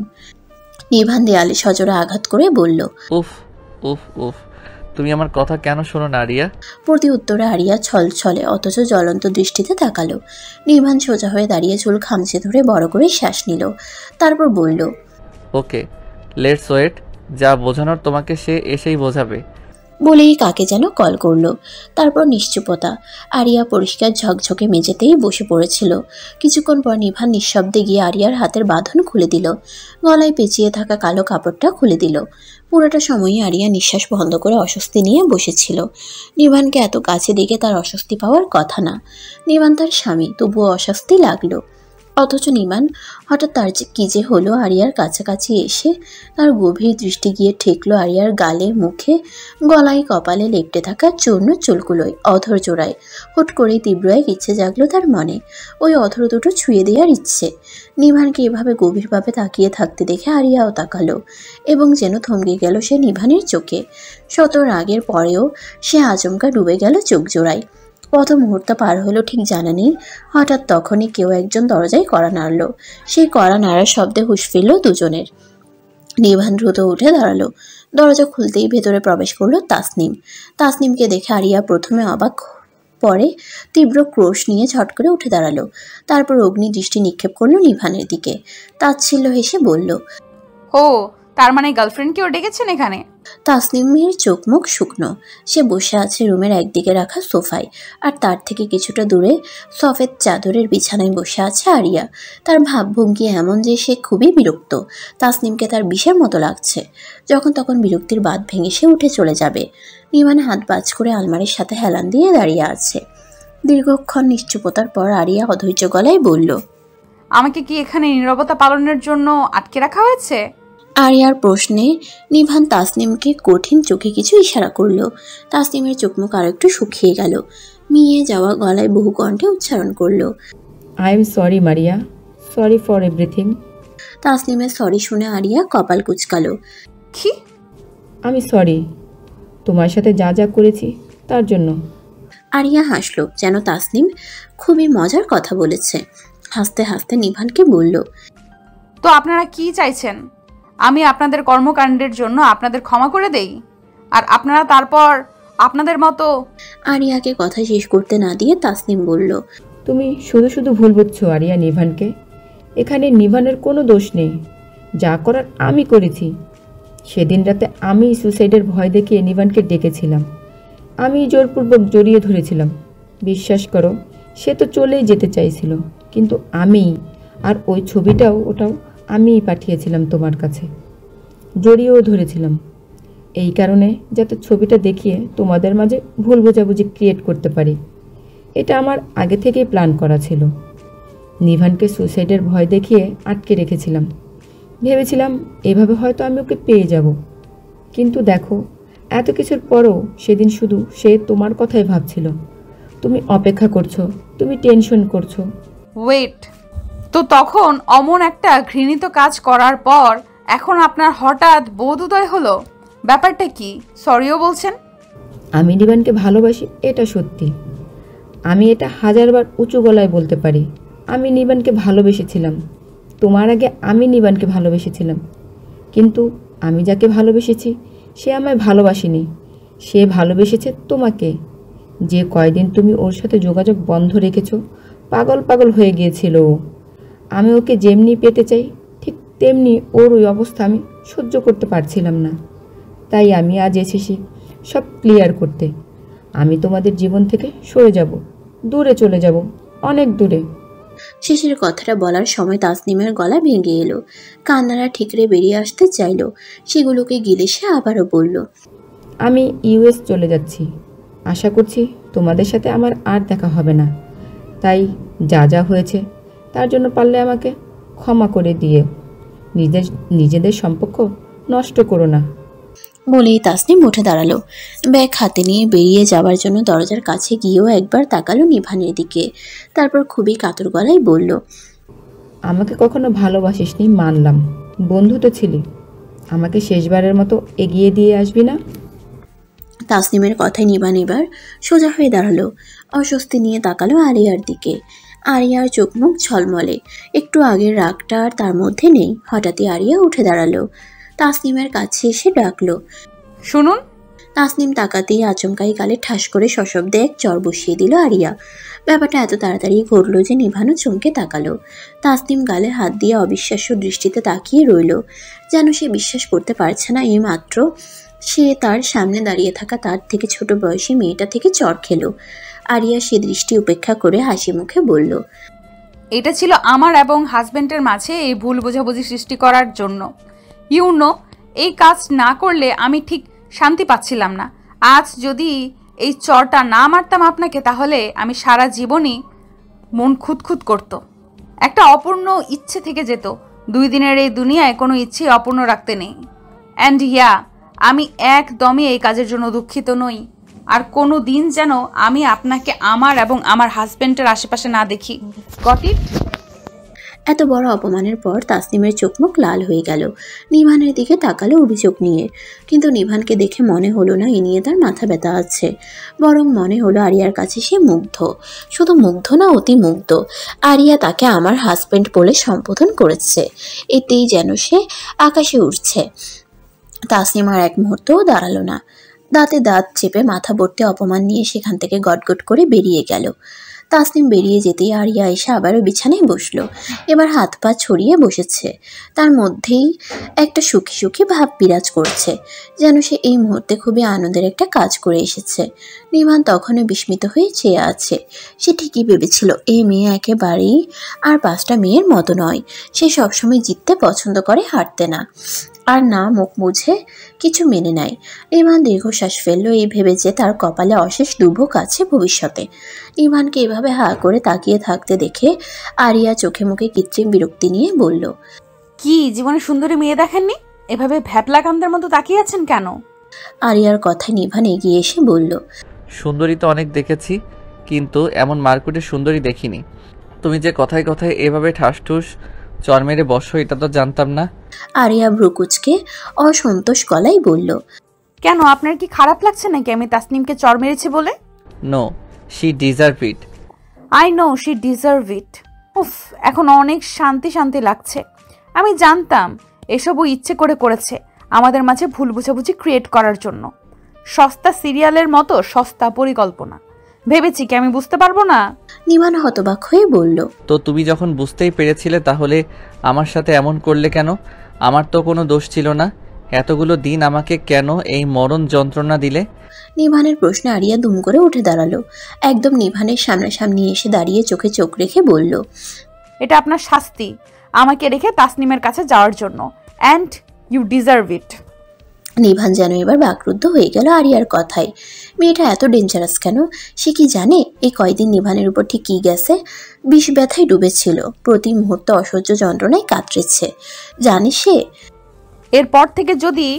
নিভান দেয়ালে সজোরে আঘাত করে বলল, উফ উফ উফ, তুমি আমার কথা কেন শোনো না আরিয়া? প্রতি উত্তরে আরিয়া ছলছলে অথচ জ্বলন্ত দৃষ্টিতে তাকালো। নিভান সোজা হয়ে দাঁড়িয়ে চুল খামচে ধরে বড় করে শ্বাস নিল। তারপর বলল, ওকে, লেটস ওয়েট। যা বোঝানোর তোমাকে সে এসেই বোঝাবে। বলেই কাকে যেন কল করলো। তারপর নিশ্চুপতা। আরিয়া পরিষ্কার ঝকঝকে মেঝেতেই বসে পড়েছিল। কিছুক্ষণ পর নিভান নিঃশব্দে গিয়ে আরিয়ার হাতের বাঁধন খুলে দিল। গলায় পেঁচিয়ে থাকা কালো কাপড়টা খুলে দিল। পুরোটা সময়ই আরিয়া নিঃশ্বাস বন্ধ করে অস্বস্তি নিয়ে বসেছিল। নিভানকে এত কাছে দেখে তার অস্বস্তি পাওয়ার কথা না। নিভান তার স্বামী, তবুও অস্বস্তি লাগলো। অথচ নিভান হঠাৎ তার কি যে হলো, আরিয়ার কাছাকাছি এসে তার গভীর দৃষ্টি গিয়ে ঠেকলো আরিয়ার গালে, মুখে, গলায়, কপালে লেপ্টে থাকা চূর্ণ চুলগুলোয়, অধর জোড়ায়। হুট করেই তীব্র এক ইচ্ছে জাগলো তার মনে, ওই অধর দুটো ছুঁয়ে দেওয়ার ইচ্ছে। নিভানকে এভাবে গভীরভাবে তাকিয়ে থাকতে দেখে আরিয়াও তাকালো, এবং যেন থমকে গেল সে নিভানের চোখে। শত রাগের পরেও সে আচমকা ডুবে গেল চোখ জোড়ায়। কত মুহূর্ত পার হলো ঠিক জানা নেই। হঠাৎ তখনই কেউ একজন দরজায় কড়া নাড়ল। সেই কড়া নাড়ার শব্দে হুঁশ ফিরল দুজনের। নিভান দ্রুত উঠে দাঁড়ালো। দরজা খুলতেই ভেতরে প্রবেশ করলো তাসনিম। তাসনিমকে দেখে আরিয়া প্রথমে অবাক, পরে তীব্র ক্রোশ নিয়ে ঝট করে উঠে দাঁড়ালো। তারপর অগ্নি দৃষ্টি নিক্ষেপ করলো নিভানের দিকে। তাচ্ছিল্য হেসে বলল, ও, তার মানে গার্লফ্রেন্ডকেও ডেকেছেন এখানে? তাসনিমের চোখ মুখ শুকনো। সে বসে আছে রুমের একদিকে রাখা সোফায়, আর তার থেকে কিছুটা দূরে সফেদ চাদরের বিছানায় বসে আছে আরিয়া। তার ভাবভঙ্গি এমন যে সে খুবই বিরক্ত। তাসনিমকে তার বিষের মতো লাগছে। যখন তখন বিরক্তির বাঁধ ভেঙে সে উঠে চলে যাবে। নিভান হাত বাজ করে আলমারির সাথে হেলান দিয়ে দাঁড়িয়ে আছে। দীর্ঘক্ষণ নিশ্চুপতার পর আরিয়া অধৈর্য গলায় বলল, আমাকে কি এখানে নীরবতা পালনের জন্য আটকে রাখা হয়েছে? আরিয়ার প্রশ্নে নিভান তাসনিমকে কঠিন চোখে কিছু ইশারা করলো। তাসনিমের চোখ মুখ আরো একটু শুকিয়ে গেল। মিয়ে যাওয়া গলায় বহু কণ্ঠে উচ্চারণ করলো, I am sorry Maria, sorry for everything. তাসনিমের সরি শুনে আরিয়া কপাল কুঁচকালো। কি? আমি সরি তোমার সাথে যা যা করেছি তার জন্য। আরিয়া হাসলো, যেন তাসনিম খুবই মজার কথা বলেছে। হাসতে হাসতে নিভানকে বলল, তো আপনারা কি চাইছেন? আমি আপনাদের কর্মকাণ্ডের জন্য আপনাদের ক্ষমা করে দেই, আর আপনারা তারপর আপনাদের মতো। আরিয়াকে কথা শেষ করতে না দিয়ে তাসনিম বলল, তুমি শুধু শুধু ভুল বুঝছো আরিয়া নিভানকে। এখানে নিভানের কোনো দোষ নেই। যা করার আমি করেছি। সেদিন রাতে আমি সুসাইডের ভয় দেখিয়ে নিভানকে ডেকেছিলাম। আমি জোরপূর্বক জড়িয়ে ধরেছিলাম। বিশ্বাস করো, সে তো চলেই যেতে চাইছিল, কিন্তু আমি, আর ওই ছবিটাও, ওটাও আমিই পাঠিয়েছিলাম তোমার কাছে। জড়িয়েও ধরেছিলাম এই কারণে, যাতে ছবিটা দেখিয়ে তোমাদের মাঝে ভুল বোঝাবুঝি ক্রিয়েট করতে পারি। এটা আমার আগে থেকেই প্ল্যান করা ছিল। নিভানকে সুসাইডের ভয় দেখিয়ে আটকে রেখেছিলাম। ভেবেছিলাম এভাবে হয়তো আমি ওকে পেয়ে যাব। কিন্তু দেখো, এত কিছুর পরও সেদিন শুধু সে তোমার কথাই ভাবছিল। তুমি অপেক্ষা করছো, তুমি টেনশন করছো। ওয়েট, তো তখন অমন একটা ঘৃণিত কাজ করার পর এখন আপনার হঠাৎ বোধোদয় হলো? ব্যাপারটা কি? সরিও বলছেন? আমি নিভানকে ভালোবাসি, এটা সত্যি। আমি এটা হাজারবার উঁচু গলায় বলতে পারি। আমি নিভানকে ভালোবেসেছিলাম। তোমার আগে আমি নিভানকে ভালোবেসেছিলাম। কিন্তু আমি যাকে ভালোবেসেছি সে আমায় ভালোবাসেনি। সে ভালোবেসেছে তোমাকে। যে কয়দিন তুমি ওর সাথে যোগাযোগ বন্ধ রেখেছো, পাগল পাগল হয়ে গিয়েছিল ও। আমি ওকে যেমনি পেতে চাই ঠিক তেমনি ওর ওই অবস্থা আমি সহ্য করতে পারছিলাম না। তাই আমি আজ এসেছি সব ক্লিয়ার করতে। আমি তোমাদের জীবন থেকে সরে যাব, দূরে চলে যাব, অনেক দূরে। শেষের কথাটা বলার সময় তাসনিমের গলা ভেঙে এলো। কান্নারা ঠিকরে বেরিয়ে আসতে চাইল। সেগুলোকে গিলে সে আবারও বলল, আমি ইউএস চলে যাচ্ছি। আশা করছি তোমাদের সাথে আমার আর দেখা হবে না। তাই যা যা হয়েছে তার জন্য পারলে আমাকে ক্ষমা করে দিয়ে নিজেদের সম্পর্ক নষ্ট করো না। বলেই তাসনিম উঠে দাঁড়ালো। ব্যাগ হাতে নিয়ে বেরিয়ে যাবার জন্য দরজার কাছে গিয়েও একবার তাকালো নিভানের দিকে। তারপর খুবই কাতর গলায় বলল, আমাকে কখনো ভালোবাসিসনি মানলাম, বন্ধু তো ছিলি। আমাকে শেষবারের মতো এগিয়ে দিয়ে আসবি না? তাসনিমের কথায় নিভান এবার সোজা হয়ে দাঁড়ালো। অস্বস্তি নিয়ে তাকালো আরিয়ার দিকে। আরিয়ার চোখ মুখ ঝলমলে। একটু আগের রাগটা আর তার মধ্যে নেই। হঠাৎই আরিয়া উঠে দাঁড়ালো। তাসনিমের কাছে এসে ডাকলো, শুনুন। তাসনিম তাকাতেই আচমকাই গালে ঠাস করে সশব্দে এক চর বসিয়ে দিল আরিয়া। ব্যাপারটা এত তাড়াতাড়ি ঘটল যে নিভানও চমকে তাকালো। তাসনিম গালে হাত দিয়ে অবিশ্বাস্য দৃষ্টিতে তাকিয়ে রইল, যেন সে বিশ্বাস করতে পারছে না এই মাত্র সে তার সামনে দাঁড়িয়ে থাকা তার থেকে ছোট বয়সী মেয়েটা থেকে চর খেলো। আরিয়া সে দৃষ্টি উপেক্ষা করে হাসি মুখে বলল, এটা ছিল আমার এবং হাজবেন্ডের মাঝে এই ভুল বোঝাবুঝি সৃষ্টি করার জন্য। এই কাজ না করলে আমি ঠিক শান্তি পাচ্ছিলাম না। আজ যদি এই চরটা না মারতাম আপনাকে, তাহলে আমি সারা জীবনই মন খুঁতখুত করতো। একটা অপূর্ণ ইচ্ছে থেকে যেত। 2 দিনের এই দুনিয়ায় কোনো ইচ্ছে অপূর্ণ রাখতে নেই। অ্যান্ড আমি একদমই এই কাজের জন্য দুঃখিত নই। আর কোনো দিন যেন আমি আপনাকে আমার এবং আমার হাজবেন্ডের আশেপাশে না দেখি। Got it? এত বড় অপমানের পর তাসনিমের চোখ মুখ লাল হয়ে গেল। নিভানের দিকে তাকালো অভিযোগ নিয়ে, কিন্তু নিভানকে দেখে মনে হলো না এ নিয়ে তার মাথা ব্যথা আছে, বরং মনে হলো আরিয়ার কাছে সে মুগ্ধ। শুধু মুগ্ধ না, অতি মুগ্ধ। আরিয়া তাকে আমার হাজবেন্ড বলে সম্বোধন করেছে, এতেই যেন সে আকাশে উঠছে। তাসনিম আর এক মুহূর্তও দাঁড়ালো না, দাঁতে দাঁত চেপে মাথা ভর্তি অপমান নিয়ে সেখান থেকে গটগট করে বেরিয়ে গেল। তাসনিম বেরিয়ে যেতেই আরিয়া এসে আবারও বিছানায় বসলো। এবার হাত পা ছড়িয়ে বসেছে, তার মধ্যেই একটা সুখী সুখী ভাব বিরাজ করছে, যেন সে এই মুহূর্তে খুবই আনন্দের একটা কাজ করে এসেছে। নিভান তখনও বিস্মিত হয়ে চেয়ে আছে। সে ঠিকই ভেবেছিল এই মেয়ে একেবারেই আর 5টা মেয়ের মতো নয়, সে সবসময় জিততে পছন্দ করে, হারতে না। আর না মুখ মুছে কিছু মেনে নেয়। নিভান দীর্ঘশ্বাস ফেলল এই ভেবে যে তার কপালে অশেষ দুর্ভোগ আছে ভবিষ্যতে। নিভানকে এভাবে হা করে তাকিয়ে থাকতে দেখে আরিয়া চোখে মুখে কৃত্রিম বিরক্তি নিয়ে বলল, কি জীবনে সুন্দরী মেয়ে দেখেননি? এভাবে ভ্যাপলা কান্দের মতো তাকিয়ে আছেন কেন? আরিয়ার কথায় নিভান এগিয়ে এসে বলল, সুন্দরী তো অনেক দেখেছি, কিন্তু এমন মারকুটে সুন্দরী দেখিনি। তুমি যে কথায় কথায় এভাবে ঠাসঠুস চর মেরে বসো এটা তো জানতাম না। আরিয়া ভ্রুকুচকে অসন্তোষ গলায় বলল, কেন, আপনার কি খারাপ লাগছে নাকি আমি তাসনিমকে চর মেরেছি বলে? No, she deserve it. I know she deserve it. উফ, এখন অনেক শান্তি শান্তি লাগছে। আমি জানতাম এসবও ইচ্ছে করে করেছে আমাদের মাঝে ভুল বুঝাবুঝি ক্রিয়েট করার জন্য। সস্তা সিরিয়ালের মতো সস্তা পরিকল্পনা। ভেবেছি কি আমি বুঝতে পারবো না? নিভান হতবাক হয়ে বলল, তো তুমি যখন বুঝতেই পেরেছিলে তাহলে আমার সাথে এমন করলে কেন? আমার তো কোনো দোষ ছিল না, এতগুলো দিন আমাকে কেন এই মরণ যন্ত্রণা দিলে? নিভানের প্রশ্নে আরিয়া দুম করে উঠে দাঁড়ালো। একদম নিভানের সামনাসামনি এসে দাঁড়িয়ে চোখে চোখ রেখে বলল, এটা আপনার শাস্তি আমাকে রেখে তাসনিমের কাছে যাওয়ার জন্য, অ্যান্ড ইউ ডিজার্ভ ইট। নিভান যেন এবার বাকরুদ্ধ হয়ে গেল আরিয়ার কথায়। মেয়েটা এত ডেঞ্জারাস কেন? সে কি জানে এই কয়দিন নিভানের উপর ঠিক কী গেছে? বিষ ব্যথায় ডুবেছিল, প্রতি মুহূর্তে অসহ্য যন্ত্রণায় কাতরেছে। জানে সে এরপর থেকে যদি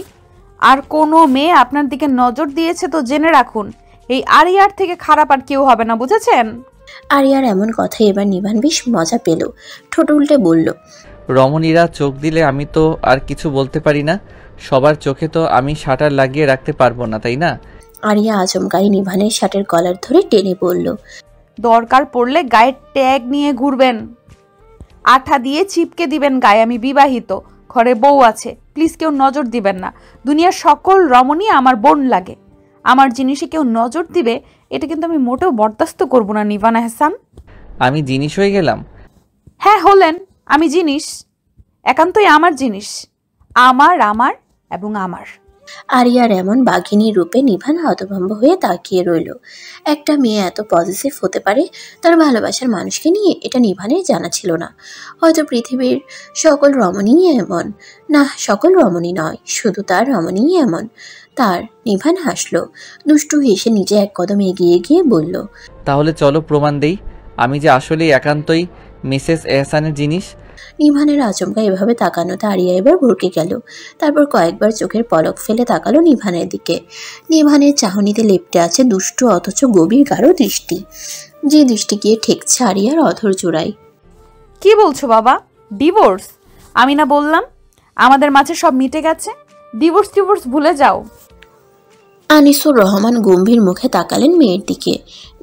আর কোনো মেয়ে আপনার দিকে নজর দিয়েছে তো জেনে রাখুন এই আরিয়ার থেকে খারাপ আর কেউ হবে না, বুঝেছেন? আরিয়ার এমন কথায় এবার নিভান বেশ মজা পেল, ঠোঁট উল্টে বলল, রমণীরা চোখ দিলে আমি তো আর কিছু বলতে পারি না, সবার চোখে তো আমি শাটার লাগিয়ে রাখতে পারবো না, তাই না? আরিয়া আচমকাই নিভানের শার্টের কলার ধরে টেনে বলল, দরকার পড়লে গায়ের ট্যাগ নিয়ে ঘুরবেন, আঠা দিয়ে চিপকে দিবেন গায়ে আমি বিবাহিত, ঘরে বউ আছে, প্লিজ কেউ নজর দিবেন না। দুনিয়ার সকল রমণী আমার বোন লাগে, আমার জিনিসে কেউ নজর দিবে এটা কিন্তু আমি মোটেও বরদাস্ত করব না নিভান আহসান। আমি জিনিস হয়ে গেলাম? হ্যাঁ হলেন, আমি জিনিস, একান্তই আমার জিনিস, আমার আমার এবং আমার। আরিয়ার এমন বাঘিনী রূপে নিভান হতভম্ব হয়ে তাকিয়ে রইল। একটা মেয়ে এত পজিটিভ হতে পারে তার ভালোবাসার মানুষকে নিয়ে, এটা নিভানের জানা ছিল না। হয়তো পৃথিবীর সকল রমণীই এমন, না সকল রমণী নয়, শুধু তার রমণীই এমন। তার নিভান হাসলো, দুষ্টু হেসে নিজে এক কদম এগিয়ে গিয়ে বলল, তাহলে চলো প্রমাণ দেই আমি যে আসলেই একান্তই মিসেস এহসানের জিনিস। নিভানের আচমকা এভাবে তাকানোতে আরিয়া এবার ভরকে গেল। তারপর কয়েকবার চোখের পলক ফেলে তাকালো নিভানের দিকে। নিভানের চাহনিতে লেপ্টে আছে দুষ্টু অথচ গভীর গাঢ় দৃষ্টি, যে দৃষ্টি গিয়ে ঠেকছে আরিয়ার অধর জোড়ায়। কি বলছো বাবা? ডিভোর্স? আমি না বললাম আমাদের মাঝে সব মিটে গেছে, ডিভোর্স টিভোর্স ভুলে যাও। আনিসুর রহমান গম্ভীর মুখে তাকালেন মেয়ের দিকে।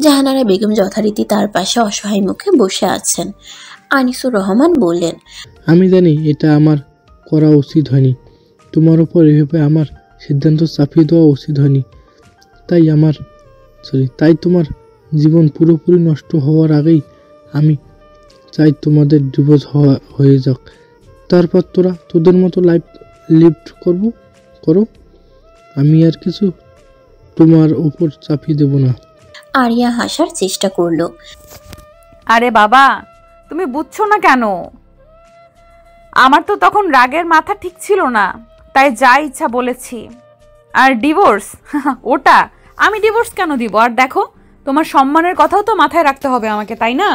জাহানারা বেগম যথারীতি তার পাশে অসহায় মুখে বসে আছেন। আনিসুর রহমান বললেন, আমি জানি এটা আমার করা উচিত হয়নি, তোমার উপর এভাবে আমার সিদ্ধান্ত চাপিয়ে দেওয়া উচিত হয়নি, তাই তোমার জীবন পুরোপুরি নষ্ট হওয়ার আগেই আমি চাই তোমাদের ডিভোর্স হয়ে যাক, তারপর তোরা তোদের মতো লাইফ লিড করো। আমি আর কিছু তোমার উপর চাপিয়ে দেব না। আরিয়া হাসার চেষ্টা করলো। আরে বাবা, তুমি বুঝছো না কেন? আমার তো তখন রাগের মাথা ঠিক ছিল না, তাই যা ইচ্ছা বলেছি। আর ডিভোর্স ওটা আমি ডিভোর্স কেন দিব? আর দেখো, তোমার সম্মানের কথাও তো মাথায় রাখতে হবে আমাকে, তাই না?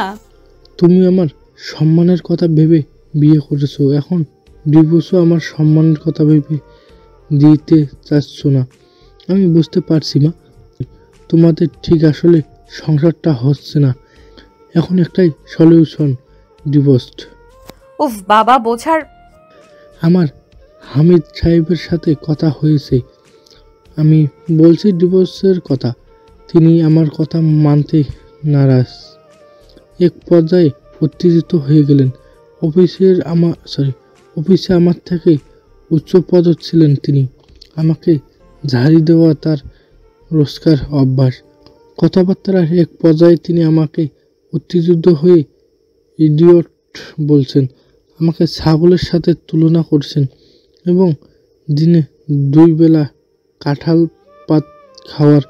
তুমি আমার সম্মানের কথা ভেবে বিয়ে করেছো, এখন ডিভোর্সও আমার সম্মানের কথা ভেবে দিতে চাচ্ছ না। আমি বুঝতে পারছি মা, তোমাদের ঠিক আসলে সংসারটা হচ্ছে না। এখন একটাই সলিউশন, ডিভোর্স। উফ বাবা বোঝার। আমার হামিদ সাহেবের সাথে কথা হয়েছে, আমি বলছি ডিভোর্সের কথা, তিনি আমার কথা মানতে নারাজ। এক পর্যায়ে উত্তেজিত হয়ে গেলেন। অফিসে আমার থেকে উচ্চপদ ছিলেন তিনি। আমাকে ঝাড়ি দেওয়া তার রোজকার অভ্যাস। কথাবার্তার এক পর্যায়ে তিনি আমাকে উত্তেজিত হয়ে ইডিয়ট বলছেন, আমাকে ছাগলের সাথে তুলনা করছেন এবং দিনে 2 বেলা কাঁঠাল পাত খাওয়ার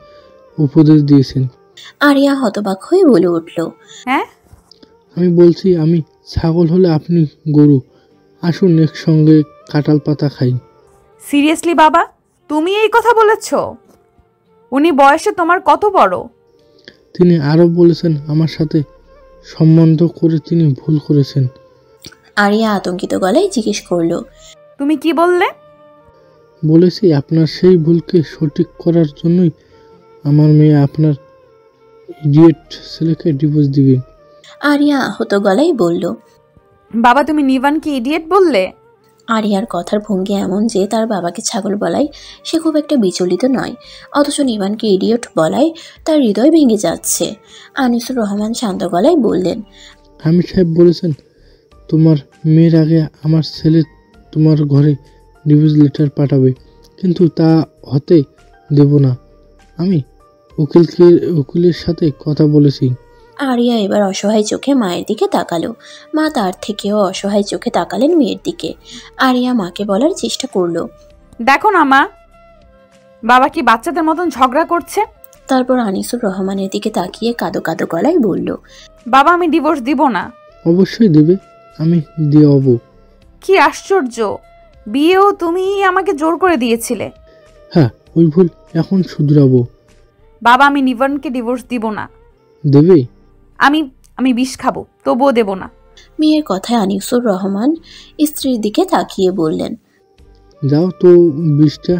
উপদেশ দিয়েছেন। আরিয়া হতবাক হয়ে বলে উঠল, হ্যাঁ? আমি বলছি, আমি ছাগল হলে আপনি গরু, আসুন একসঙ্গে কাঁঠাল পাতা খাই। সিরিয়াসলি বাবা, তুমি এই কথা বলেছ? উনি বয়সে তোমার কত বড়? তিনি আরও বলেছেন, আমার সাথে সম্বন্ধ করে তিনি ভুল করেছেন। আরিয়া আতঙ্কিত গলায় জিজ্ঞেস করলো, তুমি কি বললে? বলেছি, আপনার সেই ভুলকে সঠিক করার জন্যই আমার মেয়ে আপনার ইডিয়েট ছেলেকে ডিভোর্স দিবে। আরিয়া আহত গলায় বলল, বাবা তুমি নিভানকে ইডিয়েট বললে? আরিয়ার কথার ভঙ্গি এমন যে তার বাবাকে ছাগল বলায় সে খুব একটা বিচলিত নয়, অথচ নিভানকে ইডিয়ট বলায় তার হৃদয় ভেঙে যাচ্ছে। আনিসুর রহমান শান্ত গলায় বললেন, হামিদ সাহেব বলেছেন, তোমার মেয়ের আগে আমার ছেলে তোমার ঘরে ডিভোর্স লেটার পাঠাবে, কিন্তু তা হতে দেব না। আমি উকিলের সাথে কথা বলেছি। আরিয়া এবার অসহায় চোখে মায়ের দিকে তাকালো। মা তার থেকেও অসহায় চোখে তাকালেন মেয়ের দিকে। আরিয়া মাকে বলার চেষ্টা করলো, দেখো না মা, বাবা কি বাচ্চাদের মতন ঝগড়া করছে। তারপর আনিসুর রহমানের দিকে তাকিয়ে কাঁদো কাঁদো গলায় বলল, বাবা আমি ডিভোর্স দিব না। অবশ্যই দেবে, আমি দিয়ে হব। কি আশ্চর্য, বিয়েও তুমি আমাকে জোর করে দিয়েছিলে। হ্যাঁ, ওই ভুল এখন শুধরাবো। বাবা আমি নিভানকে ডিভোর্স দিব না। দেবে? আমি বিষ খাবো, তবুও দেব না। মেয়ের কথায় আনিসুর রহমান স্ত্রীর দিকে তাকিয়ে বললেন, যাও তো বিষটা।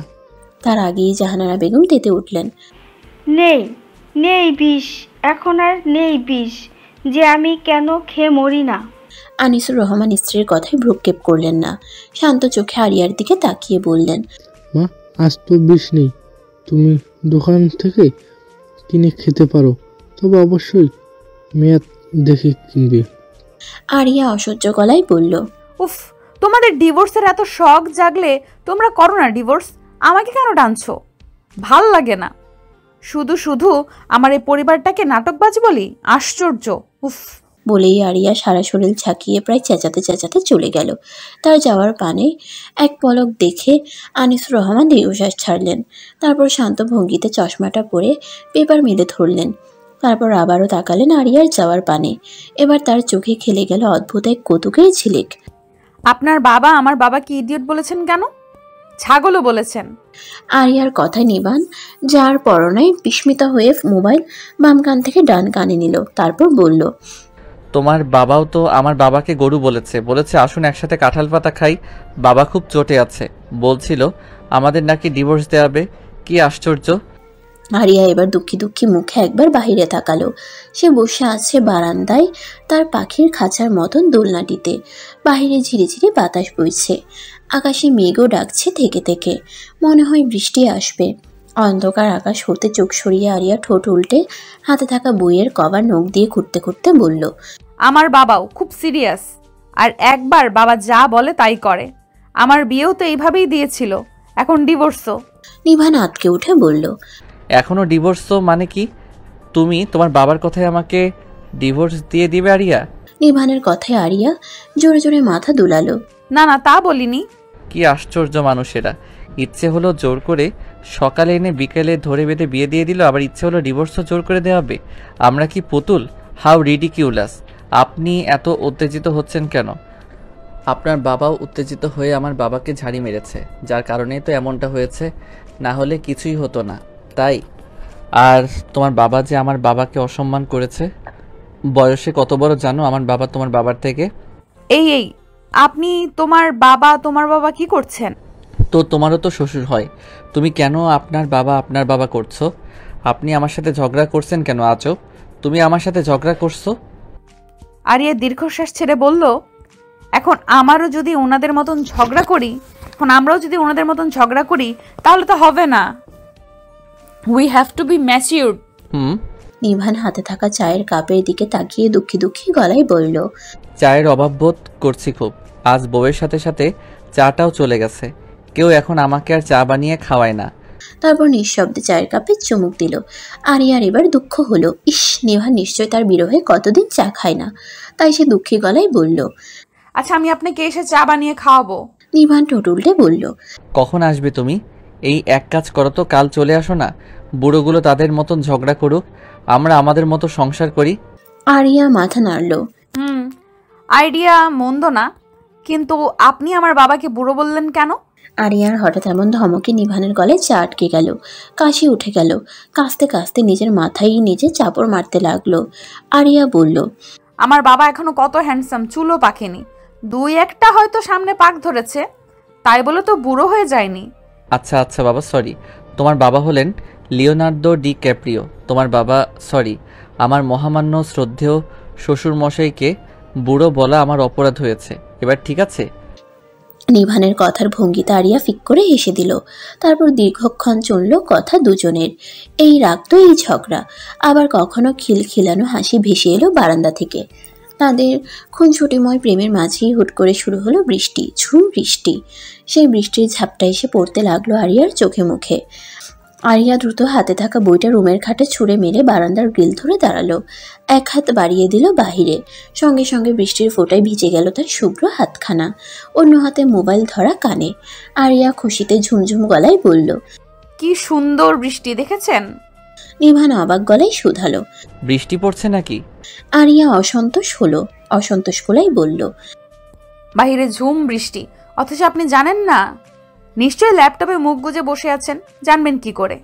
তার আগেই জাহানারা বেগম তেতে উঠলেন, নেই বিষ, এখন আর নেই বিষ, যে আমি কেন খেয়ে মরি না। আনিসুর রহমান স্ত্রীর কথায় ভ্রুক্ষেপ করলেন না, শান্ত চোখে আরিয়ার দিকে তাকিয়ে বললেন, মা, আজ তো বিষ নেই, তুমি দোকান থেকে কিনে খেতে পারো, তবে অবশ্যই মেয়াদ দেখে কিনবে। আরিয়া অসহ্য গলায় বলল, উফ, তোমাদের ডিভোর্সের এত শখ জাগলে তোমরা করো না ডিভোর্স, আমাকে কেন টানছো? ভাল লাগে না। শুধু শুধু আমার এই পরিবারটাকে নাটকবাজ বলি, আশ্চর্য। উফ। বলেই আরিয়া সারা শরীর ঝাঁকিয়ে প্রায় চেঁচাতে চেঁচাতে চলে গেল। তার যাওয়ার পানে এক পলক দেখে আনিসুর রহমান দীর্ঘশ্বাস ছাড়লেন। তারপর শান্ত ভঙ্গিতে চশমাটা পরে পেপার মেলে ধরলেন। তারপর আবারও তাকালেন আরিয়ার যাওয়ার পানে। এবার তার চোখে খেলে গেল অদ্ভুত এক কৌতুকের ঝিলিক। আপনার বাবা আমার বাবাকে ইডিয়ট বলেছেন কেন? ছাগলও বলেছেন। আরিয়ার কথায় নিবান যার পরনায় বিস্মিত হয়ে মোবাইল বাম কান থেকে ডান কানে নিল। তারপর বলল, তোমার বাবাও তো আমার বাবাকে গরু বলেছে আসুন একসাথে কাঁঠাল পাতা খাই। বাবা খুব চটে আছে, বলছিল আমাদের নাকি ডিভোর্স দেওয়াবে। কি আশ্চর্য। আরিয়া এবার দুঃখী দুঃখী মুখে একবার বাহিরে তাকালো। সে বসে আছে বারান্দায় তার পাখির খাঁচার মতন দোলনাটিতে। বাহিরে ঝিরিঝিরি বাতাস বইছে, আকাশে মেঘও ডাকছে থেকে থেকে। মনে হয় বৃষ্টি আসবে। অন্ধকার আকাশ হতে চোখ সরিয়ে আরিয়া ঠোঁট উল্টে হাতে থাকা বইয়ের কভার নখ দিয়ে খুঁড়তে খুঁড়তে বলল, আমার বাবাও খুব সিরিয়াস, আর একবার বাবা যা বলে তাই করে। আমার বিয়েও তো এইভাবেই দিয়েছিল, এখন ডিভোর্সও। নিভান আটকে উঠে বলল, এখনো ডিভোর্স মানে কি? তুমি তোমার বাবার কথায় আমাকে ডিভোর্স দিয়ে দিবে আরিয়া? নিভানের কথায় আরিয়া জোরে জোরে মাথা দুলালো। না না, তা বলিনি। কি আশ্চর্য মানুষেরা, ইচ্ছে হলো জোর করে সকালে এনে বিকেলে ধরে বেঁধে বিয়ে দিয়ে দিল, আবার ইচ্ছে হলো ডিভোর্সও জোর করে দেওয়া হবে। আমরা কি পুতুল? How ridiculous. আপনি এত উত্তেজিত হচ্ছেন কেন? আপনার বাবাও উত্তেজিত হয়ে আমার বাবাকে ঝাড়ি মেরেছে, যার কারণেই তো এমনটা হয়েছে, না হলে কিছুই হতো না। তাই আর তোমার বাবা যে আমার বাবাকে অসম্মান করেছে, বয়সে কত বড় জানো আমার বাবা তোমার বাবার থেকে? এই আপনি তোমার বাবা কি করছেন? তো তোমারও তো শ্বশুর হয়, তুমি কেন আপনার বাবা করছো? আপনি আমার সাথে ঝগড়া করছেন কেন? আজও তুমি আমার সাথে ঝগড়া করছো? আরিয়া দীর্ঘশ্বাস ছেড়ে বলল, এখন আমরাও যদি ওনাদের মতন ঝগড়া করি তাহলে তো হবে না। We have to be matured. Nivan হাতে থাকা চায়ের কাপের দিকে তাকিয়ে দুঃখী দুঃখী গলায় বলল, চায়ের অভাব বোধ করছি খুব। আজ বউয়ের সাথে সাথে চাটাও চলে গেছে, কেউ এখন আমাকে আর চা বানিয়ে খাওয়ায় না। তারপর নিঃশব্দে চায়ের কাপে চুমুক দিল। আরিয়ার এবার দুঃখ হলো, ইস, নিভান নিশ্চয় তার বিরহে কতদিন চা খায় না। তাই সে দুঃখী গলায় বলল, আচ্ছা আমি আপনাকে এসে চা বানিয়ে খাওয়াবো। নিভান ঠোঁট উল্টে বলল, কখন আসবে তুমি? এই এক কাজ করো তো, কাল চলে আসো না। বুড়োগুলো তাদের মতন ঝগড়া করুক, আমরা আমাদের মতো সংসার করি। আরিয়া মাথা নাড়ল। আইডিয়া মন্দ না, কিন্তু আপনি আমার বাবাকে বুড়ো বললেন কেন? আরিয়ার হঠাৎ এমন ধমকে নিভানের গলায় চা আটকে গেল, কাশি উঠে গেল। কাঁচতে কাঁচতে নিজের মাথায় নিজে চাপড় মারতে লাগলো। আরিয়া বলল, আমার বাবা এখনো কত হ্যান্ডসাম, চুলও পাকেনি, 2-1টা হয়তো সামনে পাক ধরেছে, তাই বলে তো বুড়ো হয়ে যায়নি। আচ্ছা আচ্ছা বাবা, সরি। তোমার বাবা হলেন লিওনার্দো ডি ক্যাপ্রিও। তোমার বাবা, সরি, আমার মহামান্য শ্রদ্ধেয় শ্বশুর মশাইকে বুড়ো বলা আমার অপরাধ হয়েছে। এবার ঠিক আছে? নিভানের কথার ভঙ্গিতে আরিয়া ফিক করে হেসে দিল। তারপর দীর্ঘক্ষণ চলল কথা দুজনের। এই রাগ তো এই ঝগড়া, আবার কখনো খিলখিলানো হাসি ভেসে এলো বারান্দা থেকে। তাদের খুনসুটিময় প্রেমের মাঝেই হুট করে শুরু হলো বৃষ্টি, ঝুম বৃষ্টি। সেই বৃষ্টির ঝাপটা এসে পড়তে লাগলো আরিয়ার চোখে মুখে। আরিয়া দ্রুত হাতে থাকা বইটা রুমের খাটে ছুঁড়ে মেরে বারান্দার গ্রিল ধরে দাঁড়ালো। এক হাত বাড়িয়ে দিল বাহিরে, সঙ্গে সঙ্গে বৃষ্টির ফোঁটায় ভিজে গেল তার শুভ্র হাতখানা। অন্য হাতে মোবাইল ধরা কানে। আরিয়া খুশিতে ঝুমঝুম গলায় বলল, কি সুন্দর বৃষ্টি, দেখেছেন? নিভান অবাক গলায় শুধালো, বৃষ্টি পড়ছে নাকি? আরিয়া অসন্তোষ হলো, অসন্তোষ গলায় বলল, বাইরে ঝুম বৃষ্টি, অথচ আপনি জানেন না? নিশ্চয়ই ল্যাপটপে মুখ গুজে বসে আছেন, জানবেন কি করে?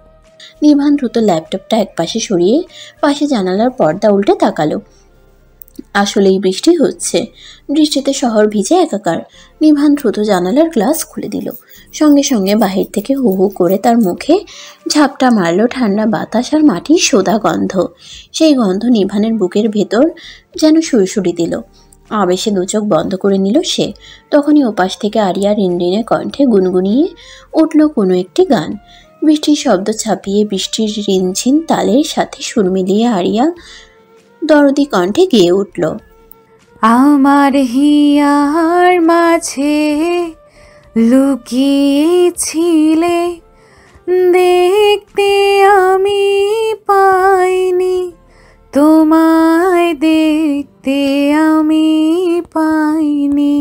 নিভান দ্রুত ল্যাপটপটা এক পাশে সরিয়ে পাশে জানালার পর্দা উল্টে তাকালো। আসলেই বৃষ্টি হচ্ছে। বৃষ্টিতে শহর ভিজে একাকার। নিভান দ্রুত জানালার গ্লাস খুলে দিল। সঙ্গে সঙ্গে বাহির থেকে হু হু করে তার মুখে ঝাপটা মারল ঠান্ডা বাতাস আর মাটির সোদা গন্ধ। সেই গন্ধ নিভানের বুকের ভেতর যেন সুরসুরি দিল। আবেশে দুচোখ বন্ধ করে নিল সে। তখনই ওপাশ থেকে আরিয়া রিনরিনে কণ্ঠে গুনগুনিয়ে উঠল কোনো একটি গান। বৃষ্টির শব্দ ছাপিয়ে বৃষ্টির রিনঝিন তালের সাথে সুর মিলিয়ে আরিয়া দরদি কণ্ঠে গেয়ে উঠল, আমার হিয়ার মাঝে লুকিয়েছিলে, দেখতে আমি পাইনি, তোমায় দেখতে আমি পাইনি,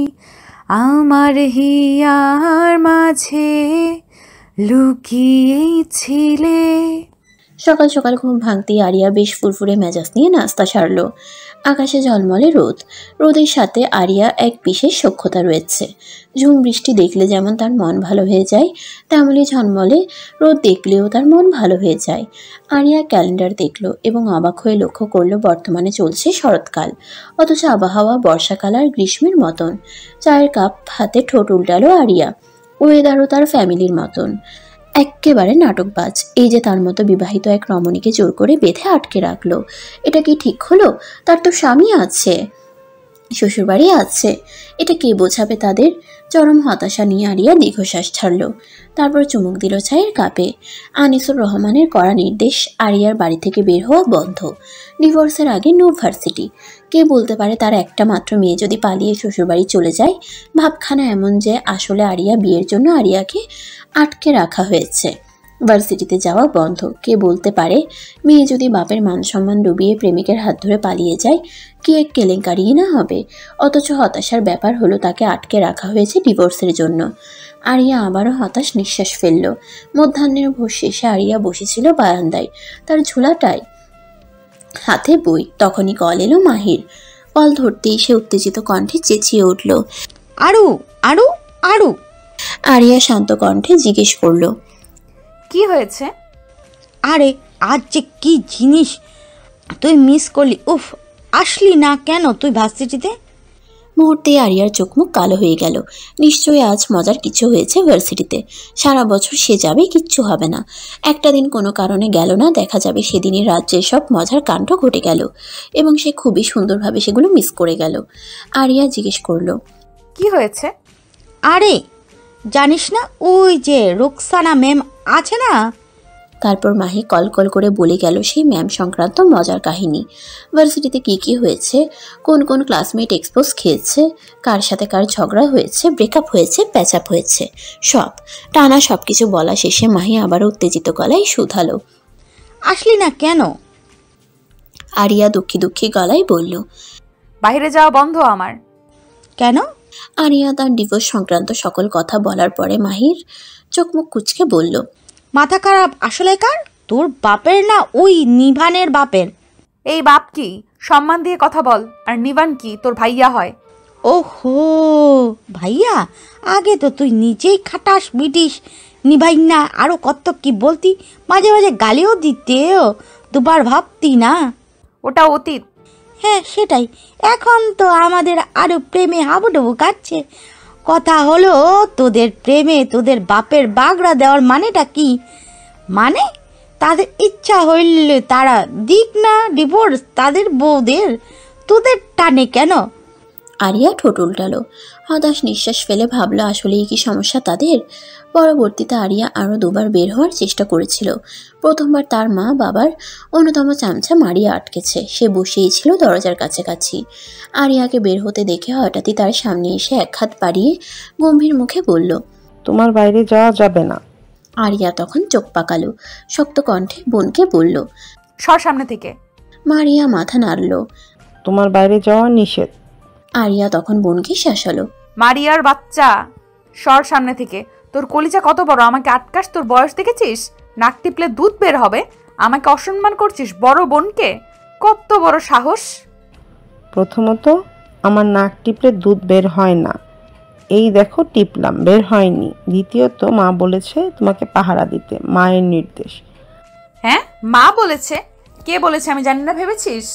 আমার হিয়ার মাঝে লুকিয়েছিলে। সকাল সকাল ঘুম ভাঙতেই আরিয়া বেশ ফুরফুরে মেজাজ নিয়ে নাস্তা সারল। আকাশে ঝলমলে রোদ, রোদের সাথে আরিয়া এক বিশেষ সখ্যতা রয়েছে। ঝুম বৃষ্টি দেখলে যেমন তার মন ভালো হয়ে যায়, তেমনই ঝলমলে রোদ দেখলেও তার মন ভালো হয়ে যায়। আরিয়া ক্যালেন্ডার দেখল এবং অবাক হয়ে লক্ষ্য করলো বর্তমানে চলছে শরৎকাল, অথচ আবহাওয়া বর্ষাকাল আর গ্রীষ্মের মতন। চায়ের কাপ হাতে ঠোঁট উল্টালো আরিয়া। ওয়েদারও তার ফ্যামিলির মতন, এক্কেবারে নাটকবাজ। এই যে তার মতো বিবাহিত এক রমণীকে জোর করে বেঁধে আটকে রাখলো, এটা কি ঠিক হলো? তার তো স্বামী আছে, শ্বশুরবাড়ি আছে, এটা কে বোঝাবে তাদের? চরম হতাশা নিয়ে আরিয়া দীর্ঘশ্বাস ছাড়ল। তারপর চুমুক দিল চায়ের কাপে। আনিসুর রহমানের কড়া নির্দেশ, আরিয়ার বাড়ি থেকে বের হওয়া বন্ধ। ডিভোর্সের আগে নো ভার্সিটি। কে বলতে পারে তার একটা মাত্র মেয়ে যদি পালিয়ে শ্বশুরবাড়ি চলে যায়? ভাবখানা এমন যে আসলে আরিয়া বিয়ের জন্য আরিয়াকে আটকে রাখা হয়েছে। ভার্সিটিতে যাওয়া বন্ধ। কে বলতে পারে মেয়ে যদি বাপের মান সম্মান ডুবিয়ে প্রেমিকের হাত ধরে পালিয়ে যায়, কি এক কেলেঙ্কারি না হবে? অথচ হতাশার ব্যাপার হলো তাকে আটকে রাখা হয়েছে ডিভোর্সের জন্য। আরিয়া আবারও হতাশ নিঃশ্বাস ফেলল। মধ্যাহ্নের ভোর শেষে আরিয়া বসেছিল বারান্দায়, তার ঝোলাটায় হাতে বই। তখনই কল এলো মাহির। কল ধরতেই সে উত্তেজিত কণ্ঠে চেঁচিয়ে উঠল, আরু আরু আরু। আরিয়া শান্ত কণ্ঠে জিজ্ঞেস করল, কি হয়েছে? আরে আজ যে কি জিনিস তুই মিস করলি, উফ, আসলি না কেন তুই ভার্সিটিতে? মুহূর্তে আরিয়ার চোখ মুখ কালো হয়ে গেল। নিশ্চয়ই আজ মজার কিছু হয়েছে ভার্সিটিতে। সারা বছর সে যাবে, কিচ্ছু হবে না। একটা দিন কোনো কারণে গেল না, দেখা যাবে সেদিনই রাজ্যের সব মজার কাণ্ড ঘটে গেল এবং সে খুবই সুন্দরভাবে সেগুলো মিস করে গেল। আরিয়া জিজ্ঞেস করলো, কি হয়েছে? আরে জানিস না, ওই যে রুকসানা ম্যাম আছে না? তারপর মাহি কল কল করে বলে গেল সেই ম্যাম সংক্রান্ত মজার কাহিনী। ভার্সিটিতে কি কি হয়েছে, কোন কোন ক্লাসমেট এক্সপোজ খেয়েছে, কার সাথে কার ঝগড়া হয়েছে, ব্রেকআপ হয়েছে, প্যাচআপ হয়েছে, সব টানা সব কিছু বলা শেষে মাহি আবার উত্তেজিত গলায় শুধালো, আসলি না কেন? আরিয়া দুঃখী দুঃখী গলায় বলল, বাইরে যাওয়া বন্ধ আমার। কেন? আরিয়া তার ডিভোর্স সংক্রান্ত সকল কথা বলার পরে মাহির চোখ মুখ কুচকে বলল, মাথা খারাপ আসলে কার? তোর বাপের না ওই নিভানের বাপের? এই বাপ কি? সম্মান দিয়ে কথা বল। আর নিবান কি তোর ভাইয়া হয়? ওহো ভাইয়া, আগে তো তুই নিজেই খাটাস বিটিস নিভাই না, আরো কত কি বলতি, মাঝে মাঝে গালিও দিতেও, দুবার ভাবতি না? ওটা অতীত। হ্যাঁ সেটাই, এখন তো আমাদের আরো প্রেমে হাবুডুবু কাটছে। কথা হলো, তোদের প্রেমে তোদের বাপের বাগড়া দেওয়ার মানেটা কি? মানে তাদের ইচ্ছা হইলে তারা দিক না ডিভোর্স তাদের বউদের, তোদের টানে কেন? আরিয়া ঠোঁট উল্টালো, হতাশ নিঃশ্বাস ফেলে ভাবলো আসলেই কি সমস্যা তাদের। পরবর্তীতে আরিয়া আরও দুবার বের হওয়ার চেষ্টা করেছিল। প্রথমবার তার মা বাবার অন্যতম চামচা মারিয়া আটকেছে, সে বসেই ছিল দরজার কাছাকাছি। আরিয়াকে বের হতে দেখে হঠাৎই তার সামনে এসে এক হাত বাড়িয়ে গম্ভীর মুখে বলল, তোমার বাইরে যাওয়া যাবে না। আরিয়া তখন চোখ পাকালো, শক্ত কণ্ঠে বোনকে বলল, সর সামনে থেকে। মারিয়া মাথা নাড়ল। তোমার বাইরে যাওয়া নিষেধ। আরিয়া তখন বোনকে শাসালো, মারিয়ার বাচ্চা, সর সামনে থেকে। তোর কলিজা কত বড়, আমাকে আটকাস? তোর বয়স দেখেছিস? নাক টিপলে দুধ বের হবে। আমাকে অসম্মান করছিস বড় বোনকে? কত বড় সাহস! প্রথমত আমার নাক টিপলে দুধ বের হয় না, এই দেখো টিপলাম, বের হয়নি। দ্বিতীয়ত মা বলেছে তোমাকে পাহারা দিতে, মায়ের নির্দেশ। হ্যাঁ, মা বলেছে? কে বলেছে আমি জানি না ভেবেছিস?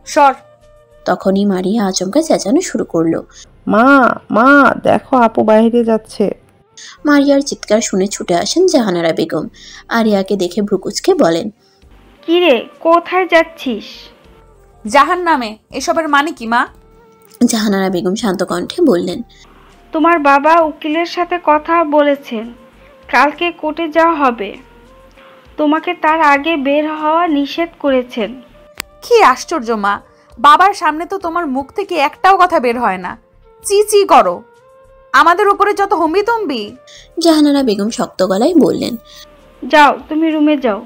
সর। তখনই মারিয়া আচমকা চেঁচানো শুরু করলো, মা মা দেখো আপু বাইরে যাচ্ছে। মারিয়ার চিৎকার শুনে ছুটে আসেন জাহানারা বেগম। আরিয়াকে দেখে ভ্রুকুচকে বলেন, কিরে কোথায় যাচ্ছিস? জাহান নামে। এসবের মানে কি মা? জাহানারা বেগম শান্ত কণ্ঠে বললেন, তোমার বাবা উকিলের সাথে কথা বলেছেন, কালকে কোর্টে যাওয়া হবে। তোমাকে তার আগে বের হওয়া নিষেধ করেছেন। কি আশ্চর্য মা, বাবার সামনে তো তোমার মুখ থেকে একটাও কথা বের হয় না, চি চি করো। আমাদের উপরে যত হম্বিতম্বি। জাহানারা বেগম শক্ত গলায় বললেন, যাও তুমি রুমে যাও।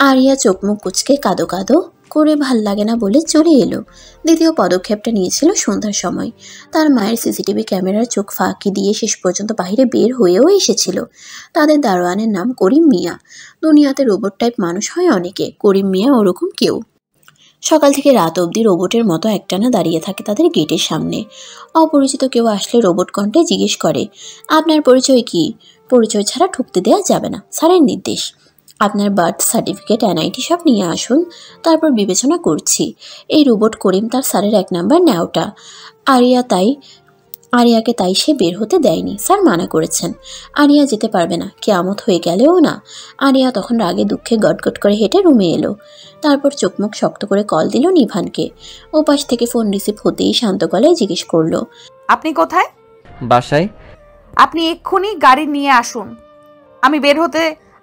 আরিয়া চোখ মুখ কুচকে কাঁদো কাঁদো করে ভাল লাগে না বলে চলে এলো। দ্বিতীয় পদক্ষেপটা নিয়েছিল সন্ধ্যার সময়। তার মায়ের সিসিটিভি ক্যামেরার চোখ ফাঁকি দিয়ে শেষ পর্যন্ত বাইরে বের হয়েও এসেছিল। তাদের দারোয়ানের নাম করিম মিয়া। দুনিয়াতে রোবট টাইপ মানুষ হয় অনেকে, করিম মিয়া ওরকম কেউ। সকাল থেকে রাত অবধি রোবটের মতো একটানা দাঁড়িয়ে থাকে তাদের গেটের সামনে। অপরিচিত কেউ আসলে রোবট কণ্ঠে জিজ্ঞেস করে, আপনার পরিচয় কি? পরিচয় ছাড়া ঢুকতে দেওয়া যাবে না, স্যারের নির্দেশ। আপনার বার্থ সার্টিফিকেট, এনআইডি সব নিয়ে আসুন, তারপর বিবেচনা করছি। এই রোবট করিম তার স্যারের 1 নাম্বার ন্যাওটা। আরিয়াকে তাই সে বের হতে দেয়নি, স্যার মানা করেছেন। আরিয়া যেতে পারবে না, কেয়ামত হয়ে গেলেও না। আরিয়া তখন রাগে দুঃখে গটগট করে হেঁটে রুমে এলো। তারপর চোখ মুখ শক্ত করে কল দিল নিভানকে। ওপাশ থেকে ফোন রিসিভ হতেই শান্ত গলায় জিজ্ঞেস করলো, আপনি কোথায়? বাসায়। আপনি এক্ষুনি গাড়ি নিয়ে আসুন।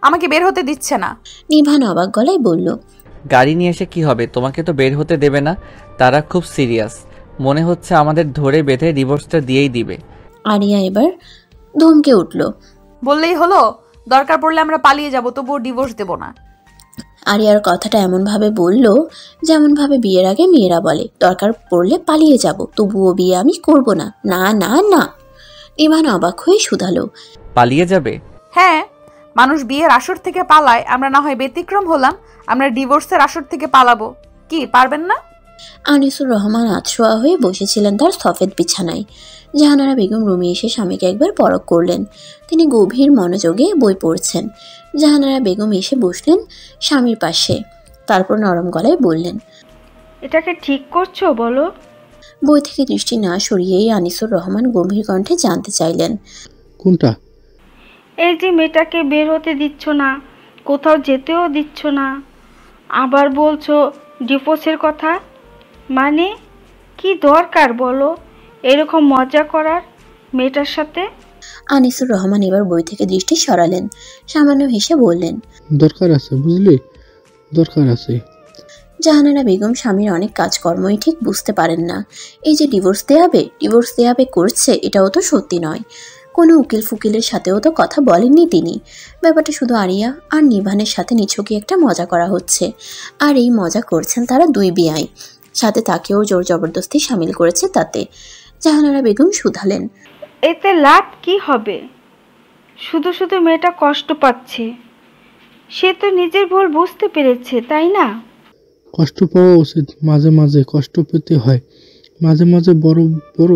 আমাকে বের হতে দিচ্ছে না। নিভান অবাক গলায় বলল, গাড়ি নিয়ে এসে কি হবে? তোমাকে তো বের হতে দেবে না। তারা খুব সিরিয়াস, মনে হচ্ছে আমাদের ধরে বেঁধে ডিভোর্সটা দিয়েই দিবে। আরিয়া এবার ধমকে উঠল, বললেই হলো, দরকার পড়লে আমরা পালিয়ে যাব, তবুও ডিভোর্স দেব না। আরিয়ার কথাটা এমনভাবে বলল যেমনভাবে বিয়ের আগে মেয়েরা বলে, দরকার পড়লে পালিয়ে যাব, তবুও বিয়ে আমি করব না। না না না। নিভান অবাক হয়ে শুধালো, পালিয়ে যাবে? হ্যাঁ, মানুষ বিয়ের আসর থেকে পালায়, আমরা না হয় ব্যতিক্রম হলাম। আমরা ডিভোর্সের আসর থেকে পালাবো। কি পারবেন না? আনিসুর রহমান আতশোয়া হয়ে বসেছিলেন তার সফেদ বিছানায়। জাহানারা বেগম রুমে এসে স্বামীকে একবার পরখ করলেন। তিনি গভীর মনোযোগে বই পড়ছেন। জাহানারা বেগম এসে বসলেন স্বামীর পাশে। তারপর নরম গলায় বললেন, এটাকে ঠিক করছো বলো? বই থেকে দৃষ্টি না সরিয়েই আনিসুর রহমান গম্ভীর কণ্ঠে জানতে চাইলেন, কোনটা? এই যে মেয়েটাকে বের হতে দিচ্ছ না, কোথাও যেতেও দিচ্ছ না, আবার বলছো ডিভোর্সের কথা। মানে কি দরকার বলো? এরকম মজা করার মেয়েটার সাথে? আনিসুর রহমান এবার বই থেকে দৃষ্টি সরালেন, সামান্য হেসে বললেন, দরকার আছে, বুঝলি, দরকার আছে। জাহানারা বেগম স্বামীর অনেক কাজকর্মই ঠিক বুঝতে পারেন না। এই যে ডিভোর্স দেয়াবে করছে, এটাও তো সত্যি নয়। কোনো উকিল ফুকিলের সাথেও তো কথা বলেননি তিনি। ব্যাপারটা শুধু আরিয়া আর নিভানের সাথে নিছকই একটা মজা করা হচ্ছে, আর এই মজা করছেন তারা দুই বিয়াই, সাথে তাকেও জোর জবরদস্তি সামিল করেছে তাতে। জাহানারা বেগম শুধালেন, এতে লাভ কি হবে? শুধু শুধু মেয়েটা কষ্ট পাচ্ছে। সে তো নিজের ভুল বুঝতে পেরেছে, তাই না? কষ্ট পাওয়া উচিত, মাঝে মাঝে কষ্ট পেতে হয়, মাঝে মাঝে বড় বড়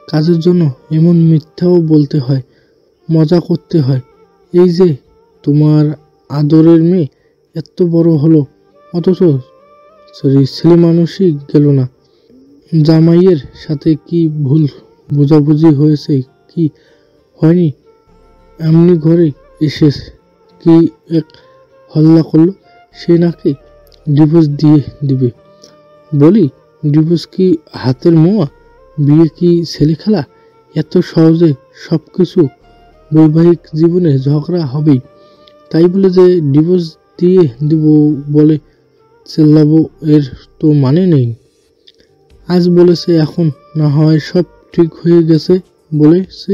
কাজের জন্য এমন মিথ্যাও বলতে হয়, মজা করতে হয়। এই যে তোমার আদরের মেয়ে এত বড় হলো, অথচ ছেলে মানুষই গেল না। জামাইয়ের সাথে কি ভুল বোঝাবুঝি হয়েছে কি হয়নি, এমনি ঘরে এসে কি এক হল্লা করলো, সে নাকি ডিভোর্স দিয়ে দিবে। বলি, ডিভোর্স কি হাতের মোয়া? বিয়ে কি ছেলে খেলা? এত সহজে সব কিছু বৈবাহিক জীবনে ঝগড়া হবেই, তাই বলে যে ডিভোর্স দিয়ে দিব বলে চেল্লাবো, এর তো মানে নেই। আজ বলেছে এখন না হয় সব ঠিক হয়ে গেছে বলেছে,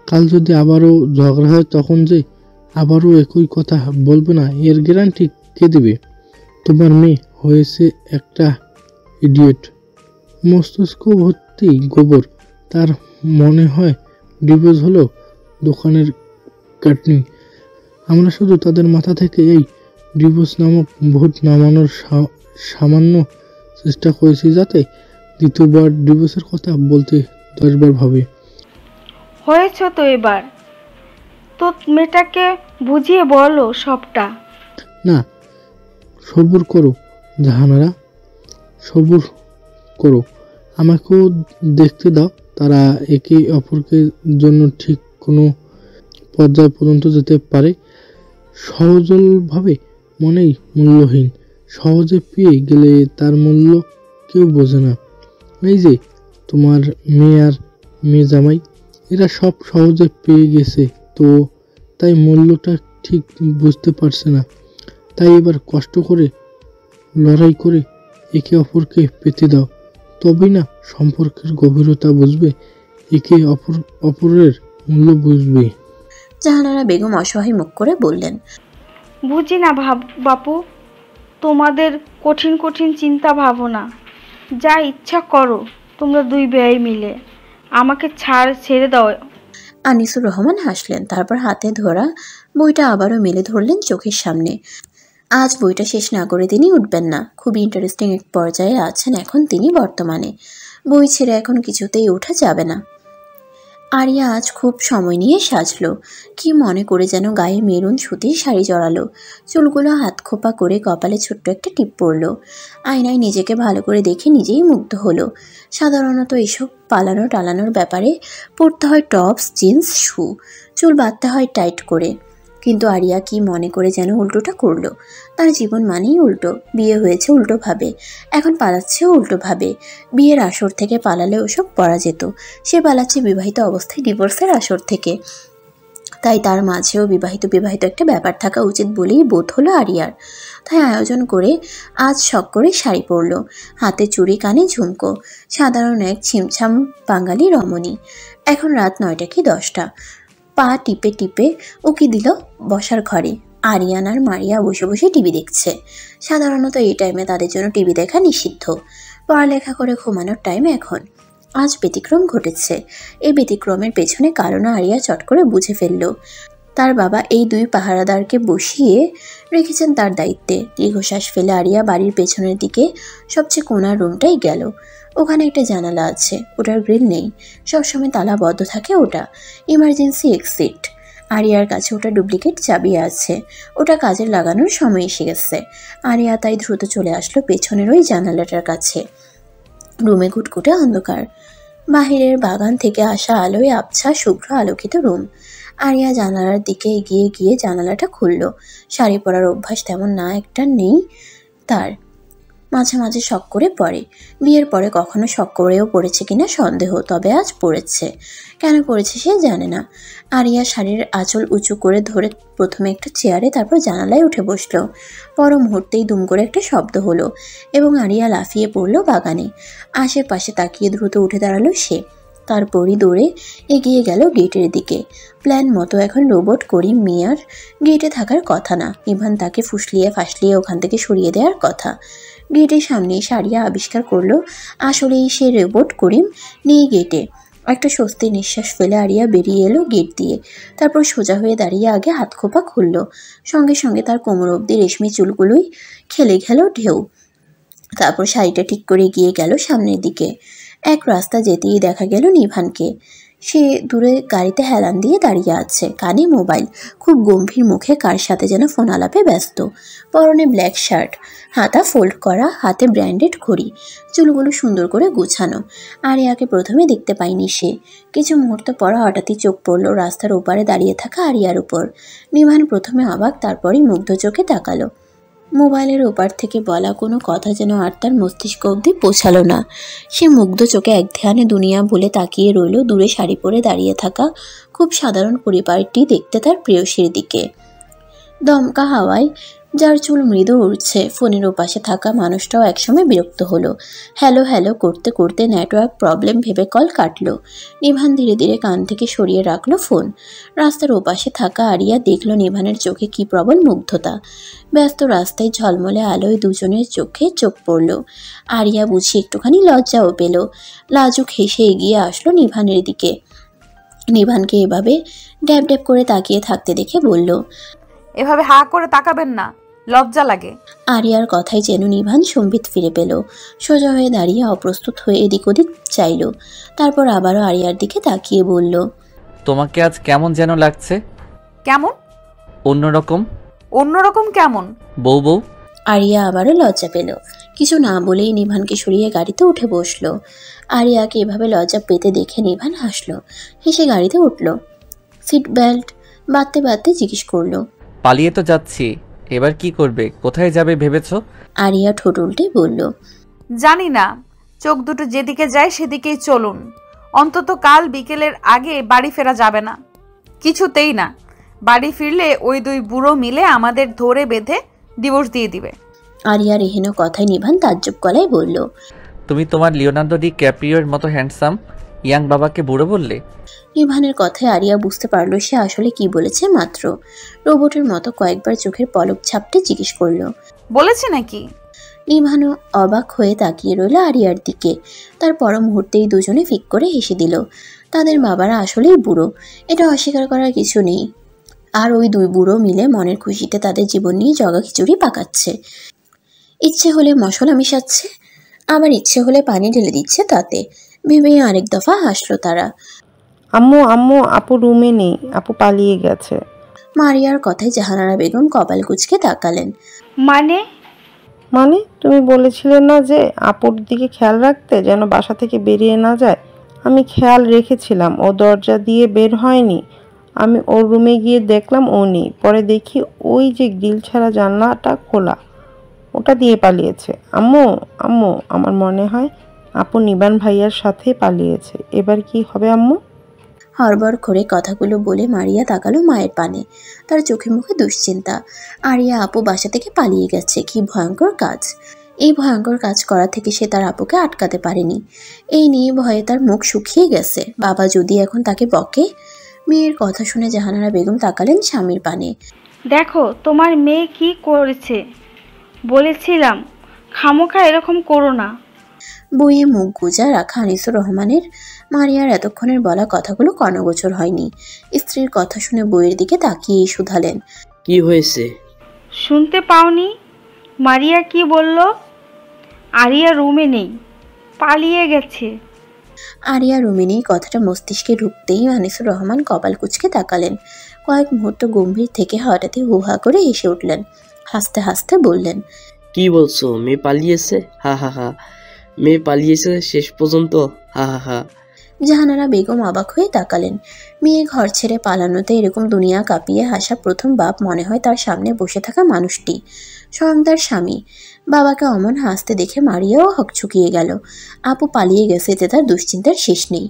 কাল যদি আবারও ঝগড়া হয় তখন যে আবারও একই কথা বলবে না, এর গ্যারান্টি কে দেবে? তোমার মেয়ে হয়েছে একটা ইডিয়েট, মস্তিষ্ক ভর্তি গোবর। তার মনে হয় ডিভোর্স হলো দোকানের কাটনি। আমরা শুধু তাদের মাথা থেকে এই ডিভোর্স নামক ভূত নামানোর সামান্য চেষ্টা করেছি, যাতে দ্বিতীয়বার ডিভোর্সের কথা বলতে 10 বার ভাবে। হয়েছে তো এবার, তো মেয়েটাকে বুঝিয়ে বলো সবটা। না, সবুর করো জাহানারা, সবুর করো, আমাকেও দেখতে দাও। তারা একে অপরকে জন্য ঠিক কোনো পর্যায় পর্যন্ত যেতে পারে। সহজলভাবে মনেই মূল্যহীন, সহজে পেয়ে গেলে তার মূল্য কেউ বোঝে না। এই যে তোমার মেয়ে আর মেয়ে জামাই, এরা সব সহজে পেয়ে গেছে, তো তাই মূল্যটা ঠিক বুঝতে পারছে না। তাই এবার কষ্ট করে লড়াই করে একে অপরকে পেতে দাও, তবেই না সম্পর্কের গভীরতা বুঝবে, একে অপরের মূল্য বুঝবে। জাহানারা বেগম অসহায় মুখ করে বললেন, বুঝি না বাপু, তোমাদের কঠিন কঠিন চিন্তা ভাবনা। যা ইচ্ছা করো তোমরা দুই ভাই মিলে, আমাকে ছেড়ে দাও। আনিসুর রহমান হাসলেন, তারপর হাতে ধরা বইটা আবারও মেলে ধরলেন চোখের সামনে। আজ বইটা শেষ না করে তিনি উঠবেন না। খুবই ইন্টারেস্টিং এক পর্যায়ে আছেন এখন তিনি বর্তমানে। বই ছেড়ে এখন কিছুতেই ওঠা যাবে না। আরিয়া আজ খুব সময় নিয়ে সাজলো, কি মনে করে যেন গায়ে মেরুন সুতির শাড়ি জড়ালো, চুলগুলো হাত খোপা করে কপালে ছোট্ট একটা টিপ পড়লো। আয়নায় নিজেকে ভালো করে দেখে নিজেই মুগ্ধ হলো। সাধারণত এইসব পালানো টালানোর ব্যাপারে পরতে হয় টপস, জিন্স, শু, চুল বাঁধতে হয় টাইট করে, কিন্তু আরিয়া কি মনে করে যেন উল্টোটা করলো। তার জীবন মানেই উল্টো, বিয়ে হয়েছে উল্টোভাবে, এখন পালাচ্ছেও উল্টোভাবে। বিয়ের আসর থেকে পালালে ওসব পরা যেত, সে পালাচ্ছে বিবাহিত অবস্থায় ডিভোর্সের আসর থেকে। তাই তার মাঝেও বিবাহিত একটা ব্যাপার থাকা উচিত বলেই বোধ হলো আরিয়ার। তাই আয়োজন করে আজ শখ করে শাড়ি পরলো, হাতে চুড়ি, কানে ঝুমকো, সাধারণ এক ছিমছাম বাঙালি রমণী। এখন রাত 9টা কি 10টা। পা টিপে টিপে উকি দিল বসার ঘরে। আরিয়ান আর মারিয়া বসে বসে টিভি দেখছে। সাধারণত এই টাইমে তাদের জন্য টিভি দেখা নিষিদ্ধ, পড়ালেখা করে ঘুমানোর টাইম এখন। আজ ব্যতিক্রম ঘটেছে। এই ব্যতিক্রমের পেছনে কারণ আরিয়া চট করে বুঝে ফেলল। তার বাবা এই দুই পাহারাদারকে বসিয়ে রেখেছেন তার দায়িত্বে। দীর্ঘশ্বাস ফেলে আরিয়া বাড়ির পেছনের দিকে সবচেয়ে কোণার রুমটাই গেল। ওখানে একটা জানালা আছে, ওটার গ্রিল নেই, সবসময় তালা বদ্ধ থাকে ওটা, ইমার্জেন্সি এক্সিট। আরিয়ার কাছে ওটা ডুপ্লিকেট চাবি আছে, ওটা কাজে লাগানোর সময় এসে গেছে। আরিয়া তাই দ্রুত চলে আসলো পেছনের ওই জানালাটার কাছে। রুমে ঘুটঘুটে অন্ধকার, বাহিরের বাগান থেকে আসা আলোয় আবছা শুভ্র আলোকিত রুম। আরিয়া জানালার দিকে এগিয়ে গিয়ে জানালাটা খুলল। শাড়ি পরার অভ্যাস তেমন না একটা নেই তার, মাঝে মাঝে শক করে পড়ে। বিয়ের পরে কখনো শক করেও পড়েছে কিনা সন্দেহ, তবে আজ পড়েছে। কেন পড়েছে সে জানে না। আরিয়া শাড়ির আঁচল উঁচু করে ধরে প্রথমে একটা চেয়ারে, তারপর জানালায় উঠে বসলো। পর মুহূর্তেই দুম করে একটা শব্দ হলো এবং আরিয়া লাফিয়ে পড়লো বাগানে। আশেপাশে তাকিয়ে দ্রুত উঠে দাঁড়ালো সে। তারপরই দৌড়ে এগিয়ে গেল গেটের দিকে। প্ল্যান মতো এখন রোবট করিম মিয়ার গেটে থাকার কথা না। নিভান তাকে ফুসলিয়ে ফাসলিয়ে ওখান থেকে সরিয়ে দেওয়ার কথা। গেটের সামনে এসে আরিয়া আবিষ্কার করলো আসলেই সে রোবট করিম নেই গেটে। একটা স্বস্তির নিঃশ্বাস ফেলে আরিয়া বেরিয়ে এলো গেট দিয়ে। তারপর সোজা হয়ে দাঁড়িয়ে আগে হাত খোপা খুলল। সঙ্গে সঙ্গে তার কোমর অবধি রেশমি চুলগুলোই খেলে গেল ঢেউ। তারপর শাড়িটা ঠিক করে গিয়ে গেল সামনের দিকে। এক রাস্তা যেতেই দেখা গেল নিভানকে। সে দূরে গাড়িতে হেলান দিয়ে দাঁড়িয়ে আছে, কানে মোবাইল, খুব গম্ভীর মুখে কার সাথে যেন ফোন আলাপে ব্যস্ত। পরনে ব্ল্যাক শার্ট, হাতা ফোল্ড করা, হাতে ব্র্যান্ডেড ঘড়ি, চুলগুলো সুন্দর করে গুছানো। আরিয়াকে প্রথমে দেখতে পায়নি সে। কিছু মুহূর্ত পর হঠাৎই চোখ পড়ল রাস্তার ওপারে দাঁড়িয়ে থাকা আরিয়ার উপর। নিভান প্রথমে অবাক, তারপরই মুগ্ধ চোখে তাকালো। মোবাইলের ওপার থেকে বলা কোনো কথা যেন আর তার মস্তিষ্ক অবধি পৌঁছালো না। সে মুগ্ধ চোখে এক ধ্যানে দুনিয়া ভুলে তাকিয়ে রইল দূরে শাড়ি পরে দাঁড়িয়ে থাকা খুব সাধারণ পরিবারটি দেখতে তার প্রেয়সীর দিকে। দমকা হাওয়ায় যার চুল মৃদু উড়ছে, ফোনের ওপাশে থাকা মানুষটাও একসময় বিরক্ত হলো। হ্যালো হ্যালো করতে করতে নেটওয়ার্ক প্রবলেম ভেবে কল কাটলো। নিভান ধীরে ধীরে কান থেকে সরিয়ে রাখলো ফোন। রাস্তার ওপাশে থাকা আরিয়া দেখল নিভানের চোখে কি প্রবল মুগ্ধতা। ব্যস্ত রাস্তায় ঝলমলে আলোয় দুজনের চোখে চোখ পড়ল। আরিয়া বুঝি একটুখানি লজ্জাও পেল। লাজুক হেসে এগিয়ে আসলো নিভানের দিকে। নিভানকে এভাবে ড্যাব ড্যাব করে তাকিয়ে থাকতে দেখে বলল, এভাবে হা করে তাকাবেন না, লজ্জা লাগে। আরিয়ার কথাই যেন নিভান সম্বিত ফিরে পেল। সোজা হয়ে দাঁড়িয়ে অপ্রস্তুত হয়ে এদিক ওদিক চাইল। তারপর আবারও আরিয়ার দিকে তাকিয়ে বলল, তোমাকে আজ কেমন যেন লাগছে? কেমন? অন্যরকম। অন্যরকম কেমন? বউ বউ। আরিয়া আবারও লজ্জা পেল। কিছু না বলেই নিভানকে সরিয়ে গাড়িতে উঠে বসলো। আরিয়াকে এভাবে লজ্জা পেতে দেখে নিভান হাসলো। হেসে গাড়িতে উঠল। সিট বেল্ট বাঁধতে বাঁধতে জিজ্ঞেস করলো, পালিয়ে তো যাচ্ছি, এবার কি করবে? কোথায় যাবে ভেবেছো? আরিয়া ঠোঁট উল্টে বলল, জানি না, চোখ দুটো যেদিকে যায় সেদিকেই চলুন। অন্তত কাল বিকেলের আগে বাড়ি ফেরা যাবে না, কিছুতেই না। বাড়ি ফিরলে ওই দুই বুড়ো মিলে আমাদের ধরে বেঁধে ডিভোর্স দিয়ে দিবে। আরিয়ার এহেন কথায় নিভান তাজ্জব গলায় বলল, তুমি তোমার লিওনার্দো ডি ক্যাপ্রিওর মতো হ্যান্ডসাম ইয়াং বাবাকে বুড়ো বললে? নিভানের কথায় আরিয়া বুঝতে পারল সে আসলে কি বলেছে। মাত্র রোবটের মতো কয়েকবার চোখের পলক ছাপটে জিজ্ঞেস করলো, বলেছে নাকি? নিভানও অবাক হয়ে তাকিয়ে রইল আরিয়ার দিকে। তার পর মুহূর্তেই দুজনে ফিক করে হেসে দিল। তাদের বাবারা আসলেই বুড়ো, এটা অস্বীকার করার কিছু নেই। আর ওই দুই বুড়ো মিলে মনের খুশিতে তাদের জীবন নিয়ে জগা খিচুড়ি পাকাচ্ছে। ইচ্ছে হলে মশলা মিশাচ্ছে, আবার ইচ্ছে হলে পানি ঢেলে দিচ্ছে তাতে। ভেবেই আরেক দফা হাসলো তারা। আম্মু আম্মু, আপু রুমে নেই, আপু পালিয়ে গেছে। মারিয়ার কথায় জাহানারা বেগম কপাল কুঁচকে তাকালেন। মানে? মানে তুমি বলেছিলে না যে আপুর দিকে খেয়াল রাখতে, যেন বাসা থেকে বেরিয়ে না যায়? আমি খেয়াল রেখেছিলাম, ও দরজা দিয়ে বের হয়নি। আমি ওর রুমে গিয়ে দেখলাম ও নেই। পরে দেখি ওই যে গ্রিল ছাড়া জানলাটা খোলা, ওটা দিয়ে পালিয়েছে। আম্মু আম্মু, আমার মনে হয় আপু নিবান ভাইয়ার সাথে পালিয়েছে। এবার কি হবে আম্মু? হড়বড় করে কথাগুলো বলে মারিয়া তাকালো মায়ের পানে। তার চোখে মুখে দুশ্চিন্তা। আরিয়া আপু বাসা থেকে পালিয়ে গেছে, কি ভয়ঙ্কর কাজ। এই ভয়ঙ্কর কাজ করা থেকে সে তার আপুকে আটকাতে পারেনি। এই নিয়ে ভয়ে তার মুখ শুকিয়ে গেছে। বাবা যদি এখন তাকে বকে। মেয়ের কথা শুনে জাহানারা বেগম তাকালেন স্বামীর পানে। দেখো তোমার মেয়ে কি করেছে, বলেছিলাম খামোখা এরকম করো না। বইয়ে মুখ গুজা রাখা আনিসুর রহমানের মারিয়ার এতক্ষণের বলা কথাগুলো কর্ণগোচর হয়নি। স্ত্রীর কথা শুনে বইয়ের দিকে তাকিয়েই শুধালেন, কি হয়েছে? শুনতে পাওনি মারিয়া কি বলল? আরিয়া রুমে নেই, পালিয়ে গেছে। আরিয়া রুমে নেই কথাটা মস্তিষ্কে ঢুকতেই আনিসুর রহমান কপাল কুঁচকে তাকালেন। কয়েক মুহূর্ত গম্ভীর থেকে হঠাৎই হুহা করে হেসে উঠলেন। হাসতে হাসতে বললেন, কি বলছো? মেয়ে পালিয়েছে? হা হা হা। মেয়ে পালিয়েছে শেষ পর্যন্ত? হা হা হা। জাহানারা বেগম অবাক হয়ে তাকালেন। মেয়ে ঘর ছেড়ে পালানোতে এরকম দুনিয়া কাঁপিয়ে হাসা প্রথম বাপ মনে হয় তার সামনে বসে থাকা মানুষটি, স্বয়ং তার স্বামী। বাবাকে অমন হাসতে দেখে মারিয়াও হকচকিয়ে গেল। আপু পালিয়ে গেছে এতে তার দুশ্চিন্তার শেষ নেই,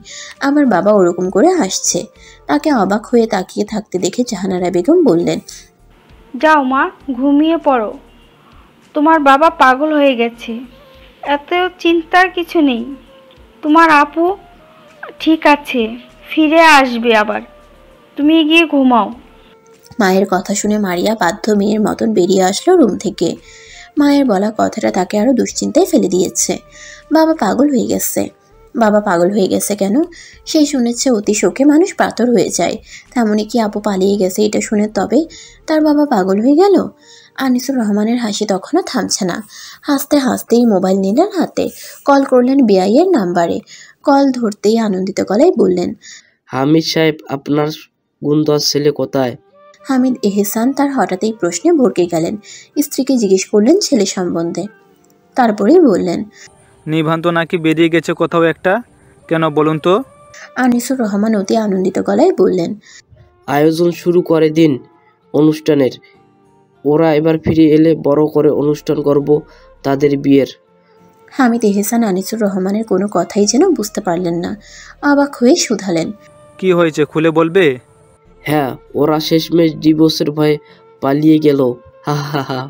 আবার বাবা ওরকম করে হাসছে। তাকে অবাক হয়ে তাকিয়ে থাকতে দেখে জাহানারা বেগম বললেন, যাও মা, ঘুমিয়ে পড়ো। তোমার বাবা পাগল হয়ে গেছে, এত চিন্তার কিছু নেই। তোমার আপু ঠিক আছে, ফিরে আসবে আবার। তুমি গিয়ে ঘুমাও। মায়ের কথা শুনে মারিয়া বাধ্য মেয়ের মতন বেরিয়ে আসলো রুম থেকে। মায়ের বলা কথাটা তাকে আরো দুশ্চিন্তায় ফেলে দিয়েছে। বাবা পাগল হয়ে গেছে। বাবা পাগল হয়ে গেছে কেন? সে শুনেছে অতি শোকে মানুষ পাথর হয়ে যায়, তেমনই কি আপু পালিয়ে গেছে এটা শুনে তবে তার বাবা পাগল হয়ে গেল? আনিসুর রহমানের হাসি তখনও থামছে না। হাসতে হাসতেই মোবাইল নিলেন হাতে, কল করলেন বিআইয়ের নাম্বারে। কল ধরতেই আনন্দিত গলায় বললেন, হামিদ সাহেব, আপনার গুন্দার ছেলে কোথায়? হামিদ এহসান তার হঠাৎ এই প্রশ্নে ভরকে গেলেন। স্ত্রীকে জিজ্ঞেস করলেন ছেলে সম্বন্ধে, তারপরেই বললেন, নিভান তো নাকি বেরিয়ে গেছে কোথাও একটা, কেন বলুন তো? আনিসুর রহমান অতি আনন্দিত গলায় বললেন, আয়োজন শুরু করে দিন অনুষ্ঠানের। ওরা এবার ফিরে এলে বড় করে অনুষ্ঠান করব তাদের বিয়ের। হামিদ এহসান আনিসুর রহমানের কোনো কথাই যেন বুঝতে পারলেন না, অবাক হয়ে শুধালেন, কি হয়েছে খুলে বলবে? হ্যাঁ, ওরা শেষমেশ ডিভোর্সের ভয়ে পালিয়ে গেল। হা হা হা।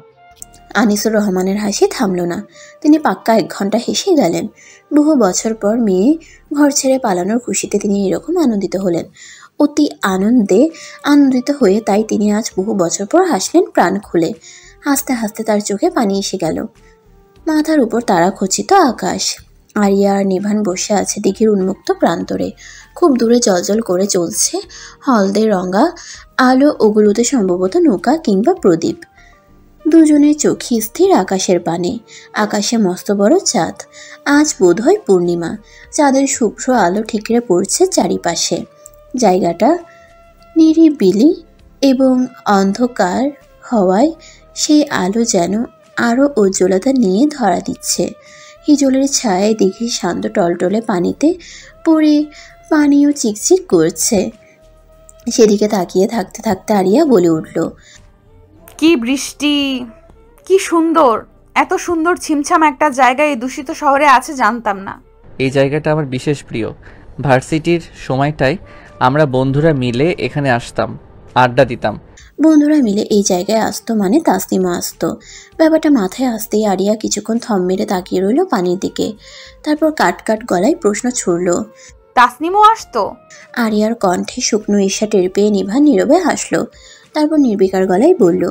আনিসুর রহমানের হাসি থামল না। তিনি পাক্কা 1 ঘন্টা হেসে গেলেন। বহু বছর পর মেয়ে ঘর ছেড়ে পালানোর খুশিতে তিনি এরকম আনন্দিত হলেন। অতি আনন্দিত হয়ে তাই তিনি আজ বহু বছর পর হাসলেন প্রাণ খুলে। হাসতে হাসতে তার চোখে পানি এসে গেল। মাথার উপর তারা খচিত আকাশ। আরিয়া আর নিভান বসে আছে দিঘির উন্মুক্ত প্রান্তরে। খুব দূরে জলজল করে চলছে হলদে রঙা আলো, ওগুলোতে সম্ভবত নৌকা কিংবা প্রদীপ। দুজনের চোখই স্থির আকাশের পানে। আকাশে মস্ত বড় চাঁদ। আজ বোধহয় পূর্ণিমা। চাঁদের শুভ্র আলো ঠিকরে পড়ছে চারিপাশে। জায়গাটা নিরিবিলি এবং অন্ধকার হওয়ায় সেই আলো যেন আরও উজ্জ্বলতা নিয়ে ধরা দিচ্ছে। হিজলের ছায়ায় দিঘির শান্ত টলটলে পানিতে পড়ে পানিও চিকচিক করছে। সেদিকে তাকিয়ে থাকতে থাকতে আরিয়া বলে উঠল, কি বৃষ্টি, কি সুন্দর! এত সুন্দর ছিমছাম একটা জায়গায় এই দূষিত শহরে আছে জানতাম না। এই জায়গাটা আমার বিশেষ প্রিয়। ভার্সিটির সময়টায় আমরা বন্ধুরা মিলে এখানে আসতাম, আড্ডা দিতাম। বন্ধুরা মিলে এই জায়গায় আসতো মানে তাসনিমও আসতো। ব্যাপারটা মাথায় আসতেই আরিয়া কিছুক্ষণ থম মেরে তাকিয়ে রইল পানির দিকে। তারপর কাট গলায় প্রশ্ন ছুড়ল, তাসনিমও আসতো? আরিয়ার কণ্ঠে শুকনো ঈর্ষা টের পেয়ে নিভান নীরবে হাসলো। তারপর নির্বিকার গলায় বলল,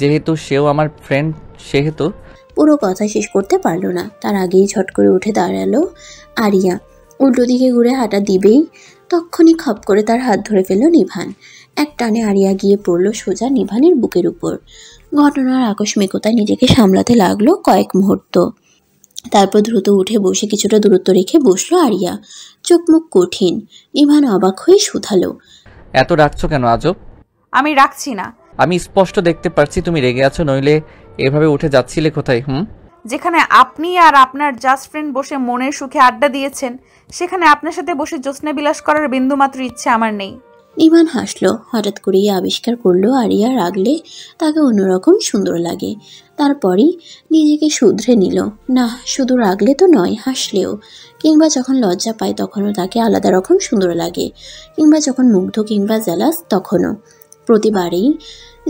যেহেতু সেও আমার ফ্রেন্ড সেহেতু। পুরো কথা শেষ করতে পারল না, তার আগেই ঝট করে উঠে দাঁড়ালো আরিয়া। উল্টো দিকে ঘুরে হাঁটা দিবেই তক্ষুনি খপ করে তার হাত ধরে ফেলল নিভান। এক টানে আরিয়া গিয়ে পড়ল সোজা নিভানের বুকের উপর। ঘটনার আকস্মিকতায় নিজেকে সামলাতে লাগলো কয়েক মুহূর্ত। তারপর দ্রুত উঠে বসে কিছুটা দূরত্ব রেখে বসলো আরিয়া। চোখ মুখ কঠিন। নিভান অবাক হয়ে শুধালো, এত রাখছো কেন আজব? আমি রাখছি না। আমি স্পষ্ট দেখতে পারছি তুমি রেগে আছো, নইলে এভাবে উঠে যাচ্ছিলে কোথায়? যেখানে আপনি আর আপনার জাস্ট ফ্রেন্ড বসে মনের সুখে আড্ডা দিয়েছেন, সেখানে আপনার সাথে বসে জ্যোৎস্না বিলাস করার বিন্দুমাত্র ইচ্ছে আমার নেই। নিভান হাসলো। হঠাৎ করেই আবিষ্কার করলো আরিয়া রাগলে তাকে অন্যরকম সুন্দর লাগে। তারপরই নিজেকে শুধরে নিল, না শুধু রাগলে তো নয়, হাসলেও কিংবা যখন লজ্জা পায় তখনও তাকে আলাদা রকম সুন্দর লাগে, কিংবা যখন মুগ্ধ কিংবা জেলাস তখনও। প্রতিবারেই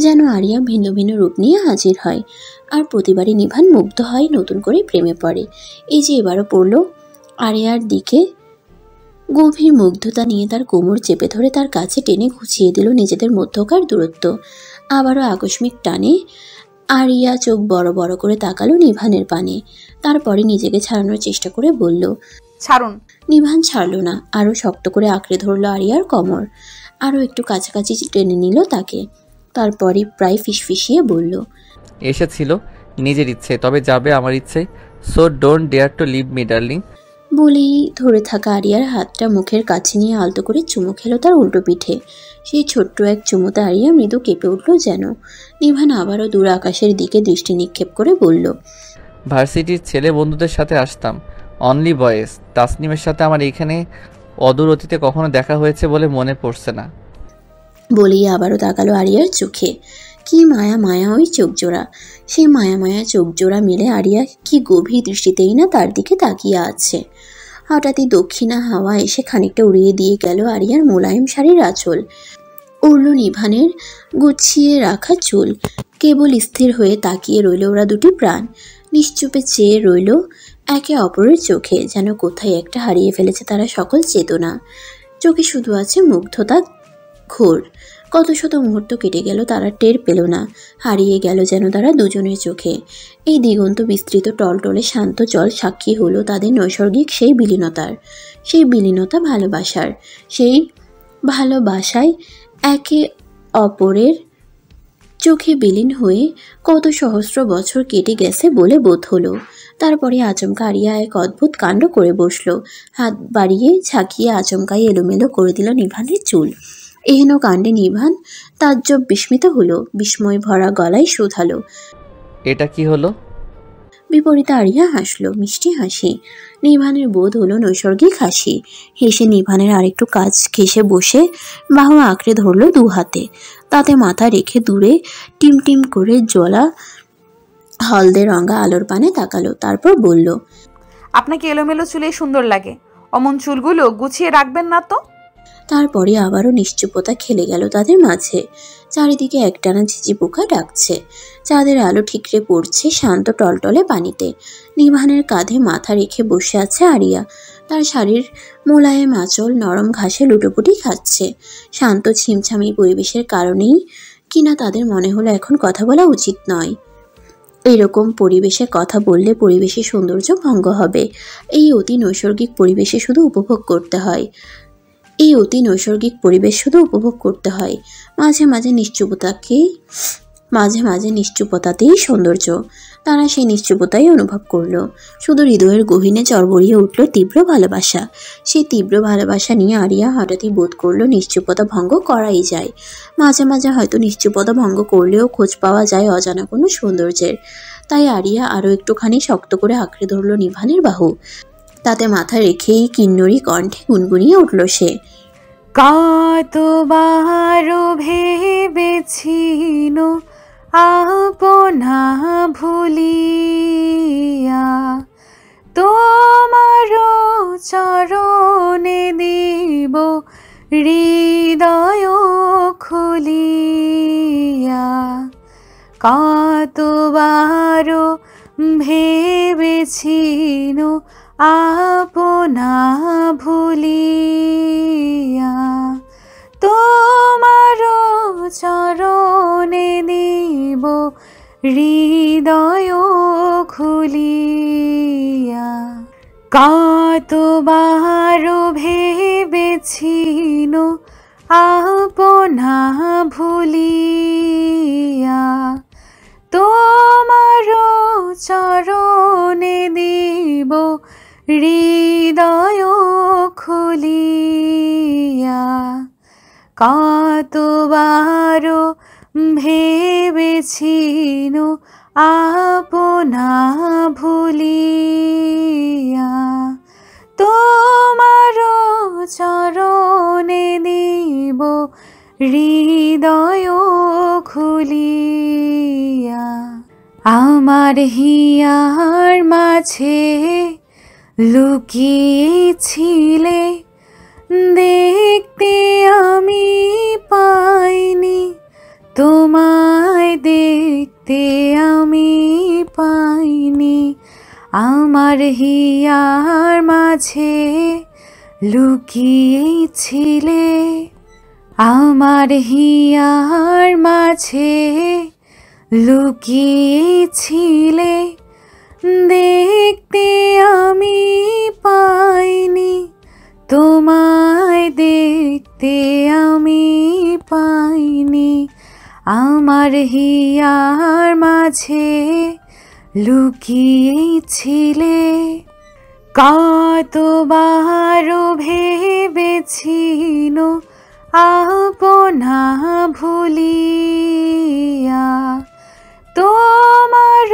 যেন আরিয়া ভিন্ন ভিন্ন রূপ নিয়ে হাজির হয়, আর প্রতিবারই নিভান মুগ্ধ হয়, নতুন করে প্রেমে পড়ে। এই যে এবারও পড়ল আরিয়ার দিকে। গভীর মুগ্ধতা নিয়ে তার কোমর চেপে ধরে তার কাছে টেনে ঘুচিয়ে দিল নিজেদের মধ্যকার দূরত্ব। আবারও আকস্মিক টানে আরিয়া চোখ বড় বড় করে তাকালো নিভানের পানে। তারপরে নিজেকে ছাড়ানোর চেষ্টা করে বলল, ছাড়ুন। নিভান ছাড়ল না, আরও শক্ত করে আঁকড়ে ধরল আরিয়ার কোমর। আরও একটু কাছাকাছি টেনে নিল তাকে। তারপরে প্রায় ফিসফিসিয়ে বলল, এসেছিল নিজের ইচ্ছে, তবে যাবে আমার ইচ্ছে। So don't dare to leave me darling. বলেই ধরে থাকা আরিয়ার হাতটা মুখের কাছে নিয়ে আলতো করে চুমু খেলো তার উল্টো পিঠে। সেই ছোট্ট এক চুমুতে আরিয়া মৃদু কেঁপে উঠল যেন। নিভান আবারও দূর আকাশের দিকে দৃষ্টি নিক্ষেপ করে বলল, ভার্সিটির ছেলে বন্ধুদের সাথে আসতাম, অনলি বয়েজ। তাসনিমের সাথে আমার এইখানে অদূর অতীতে কখনো দেখা হয়েছে বলে মনে পড়ছে না। বলেই আবারও তাকালো আরিয়ার চোখে। কি মায়া মায়া ওই চোখ জোড়া। সেই মায়া মায়া চোখ জোড়া মিলে আরিয়া কি গভীর দৃষ্টিতেই না তার দিকে তাকিয়ে আছে। হঠাৎই দক্ষিণা হাওয়া এসে খানিকটা উড়িয়ে দিয়ে গেল আরিয়ার মোলায়েম শাড়ির আঁচল। উড়ল নিভানের গুছিয়ে রাখা চুল। কেবল স্থির হয়ে তাকিয়ে রইল ওরা দুটি প্রাণ। নিশ্চুপে চেয়ে রইল একে অপরের চোখে, যেন কোথায় একটা হারিয়ে ফেলেছে তারা সকল চেতনা। চোখে শুধু আছে মুগ্ধতা ঘোর। কত শত মুহূর্ত কেটে গেল, তারা টের পেল না। হারিয়ে গেল যেন তারা দুজনের চোখে। এই দিগন্ত বিস্তৃত টলটলে শান্ত জল সাক্ষী হলো তাদের নৈসর্গিক সেই বিলীনতার। সেই বিলীনতা ভালোবাসার। সেই ভালোবাসায় একে অপরের চোখে বিলীন হয়ে কত সহস্র বছর কেটে গেছে বলে বোধ হলো। তারপরে আচমকা আরিয়া এক অদ্ভুত কাণ্ড করে বসলো। হাত বাড়িয়ে ঝাঁকিয়ে আচমকাই এলোমেলো করে দিল নিভানের চুল। এহেন কাণ্ডে নিভান তাজ্জব বিস্মিত হলো। বিস্ময় ভরা গলায় শুধালো, এটা কি হলো? বিপরীতে আরিয়া হাসলো, মিষ্টি হাসি। নিভানের বোধ হলো নৈসর্গিক হাসি। হেসে নিভানের আরেকটু কাজ ঘেঁষে বসে বাহু আঁকড়ে ধরলো দু হাতে। তাতে মাথা রেখে দূরে টিমটিম করে জ্বলা হলদে রঙা আলোর পানে তাকালো। তারপর বলল, আপনাকে এলোমেলো চুলে সুন্দর লাগে, অমন চুলগুলো গুছিয়ে রাখবেন না তো। তারপরে আবারও নিশ্চুপতা খেলে গেল তাদের মাঝে। চারিদিকে একটানা ঝিঝি পোকা ডাকছে। চাঁদের আলো ঠিকরে পড়ছে শান্ত টলটলে পানিতে। নিভানের কাঁধে মাথা রেখে বসে আছে আরিয়া। তার শাড়ির মোলায়েম আঁচল নরম ঘাসে লুটোপুটি খাচ্ছে। শান্ত ছিমছামি পরিবেশের কারণেই কিনা তাদের মনে হলো এখন কথা বলা উচিত নয়। এইরকম পরিবেশে কথা বললে পরিবেশের সৌন্দর্য ভঙ্গ হবে। এই অতি নৈসর্গিক পরিবেশে শুধু উপভোগ করতে হয়। এই অতি নৈসর্গিক পরিবেশ শুধু উপভোগ করতে হয়। মাঝে মাঝে নিশ্চুপতাতেই সৌন্দর্য। তারা সেই নিশ্চুপতাই অনুভব করলো। শুধু হৃদয়ের গহীনে চড়বড়িয়ে উঠল তীব্র ভালোবাসা। সেই তীব্র ভালোবাসা নিয়ে আরিয়া হঠাৎই বোধ করলো নিশ্চুপতা ভঙ্গ করাই যায়। মাঝে মাঝে হয়তো নিশ্চুপতা ভঙ্গ করলেও খোঁজ পাওয়া যায় অজানা কোনো সৌন্দর্যের। তাই আরিয়া আরও একটুখানি শক্ত করে আঁকড়ে ধরল নিভানের বাহু। তাতে মাথা রেখেই কিন্নরি কণ্ঠে গুনগুনিয়ে উঠল সে, কতবার ভেবেছিল আপনা ভুলিয়া তোমার চরণে দিব হৃদয় খুলিয়া। কতবার ভেবেছিল আপনা ভুলিয়া তোমার চরণে দিব হৃদয় খুলিয়া। কতবার ভেবেছিল আপনা ভুলিয়া তোমার চরণে দিব হৃদয় খুলিয়া। কতবার ভেবেছিল আপনা ভুলিয়া তোমার চরণে দিব হৃদয় খুলিয়া। আমার হিয়ার মাঝে লুকিয়েছিলে দেখতে আমি পাইনি, তোমায় দেখতে আমি পাইনি। আমার হিয়ার মাঝে লুকিয়েছিলে, আমার হিয়ার মাঝে লুকিয়েছিলে দেখতে আমি পাইনি, তোমায় দেখতে আমি পাইনি। আমার হিয়ার মাঝে লুকিয়েছিলে। কতবার ভেবেছিল আপনা ভুলিয়া তোমার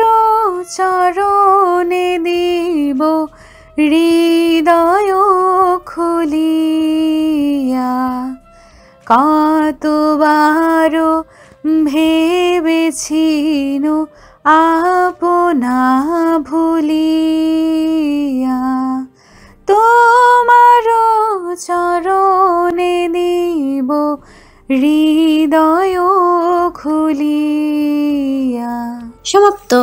চরণে দিব হৃদয় খুলিয়া। কতবার ভেবেছিন আপনা ভুলিয়া, তোমার চরণে দিব হৃদয় খুলিয়া। সমাপ্ত।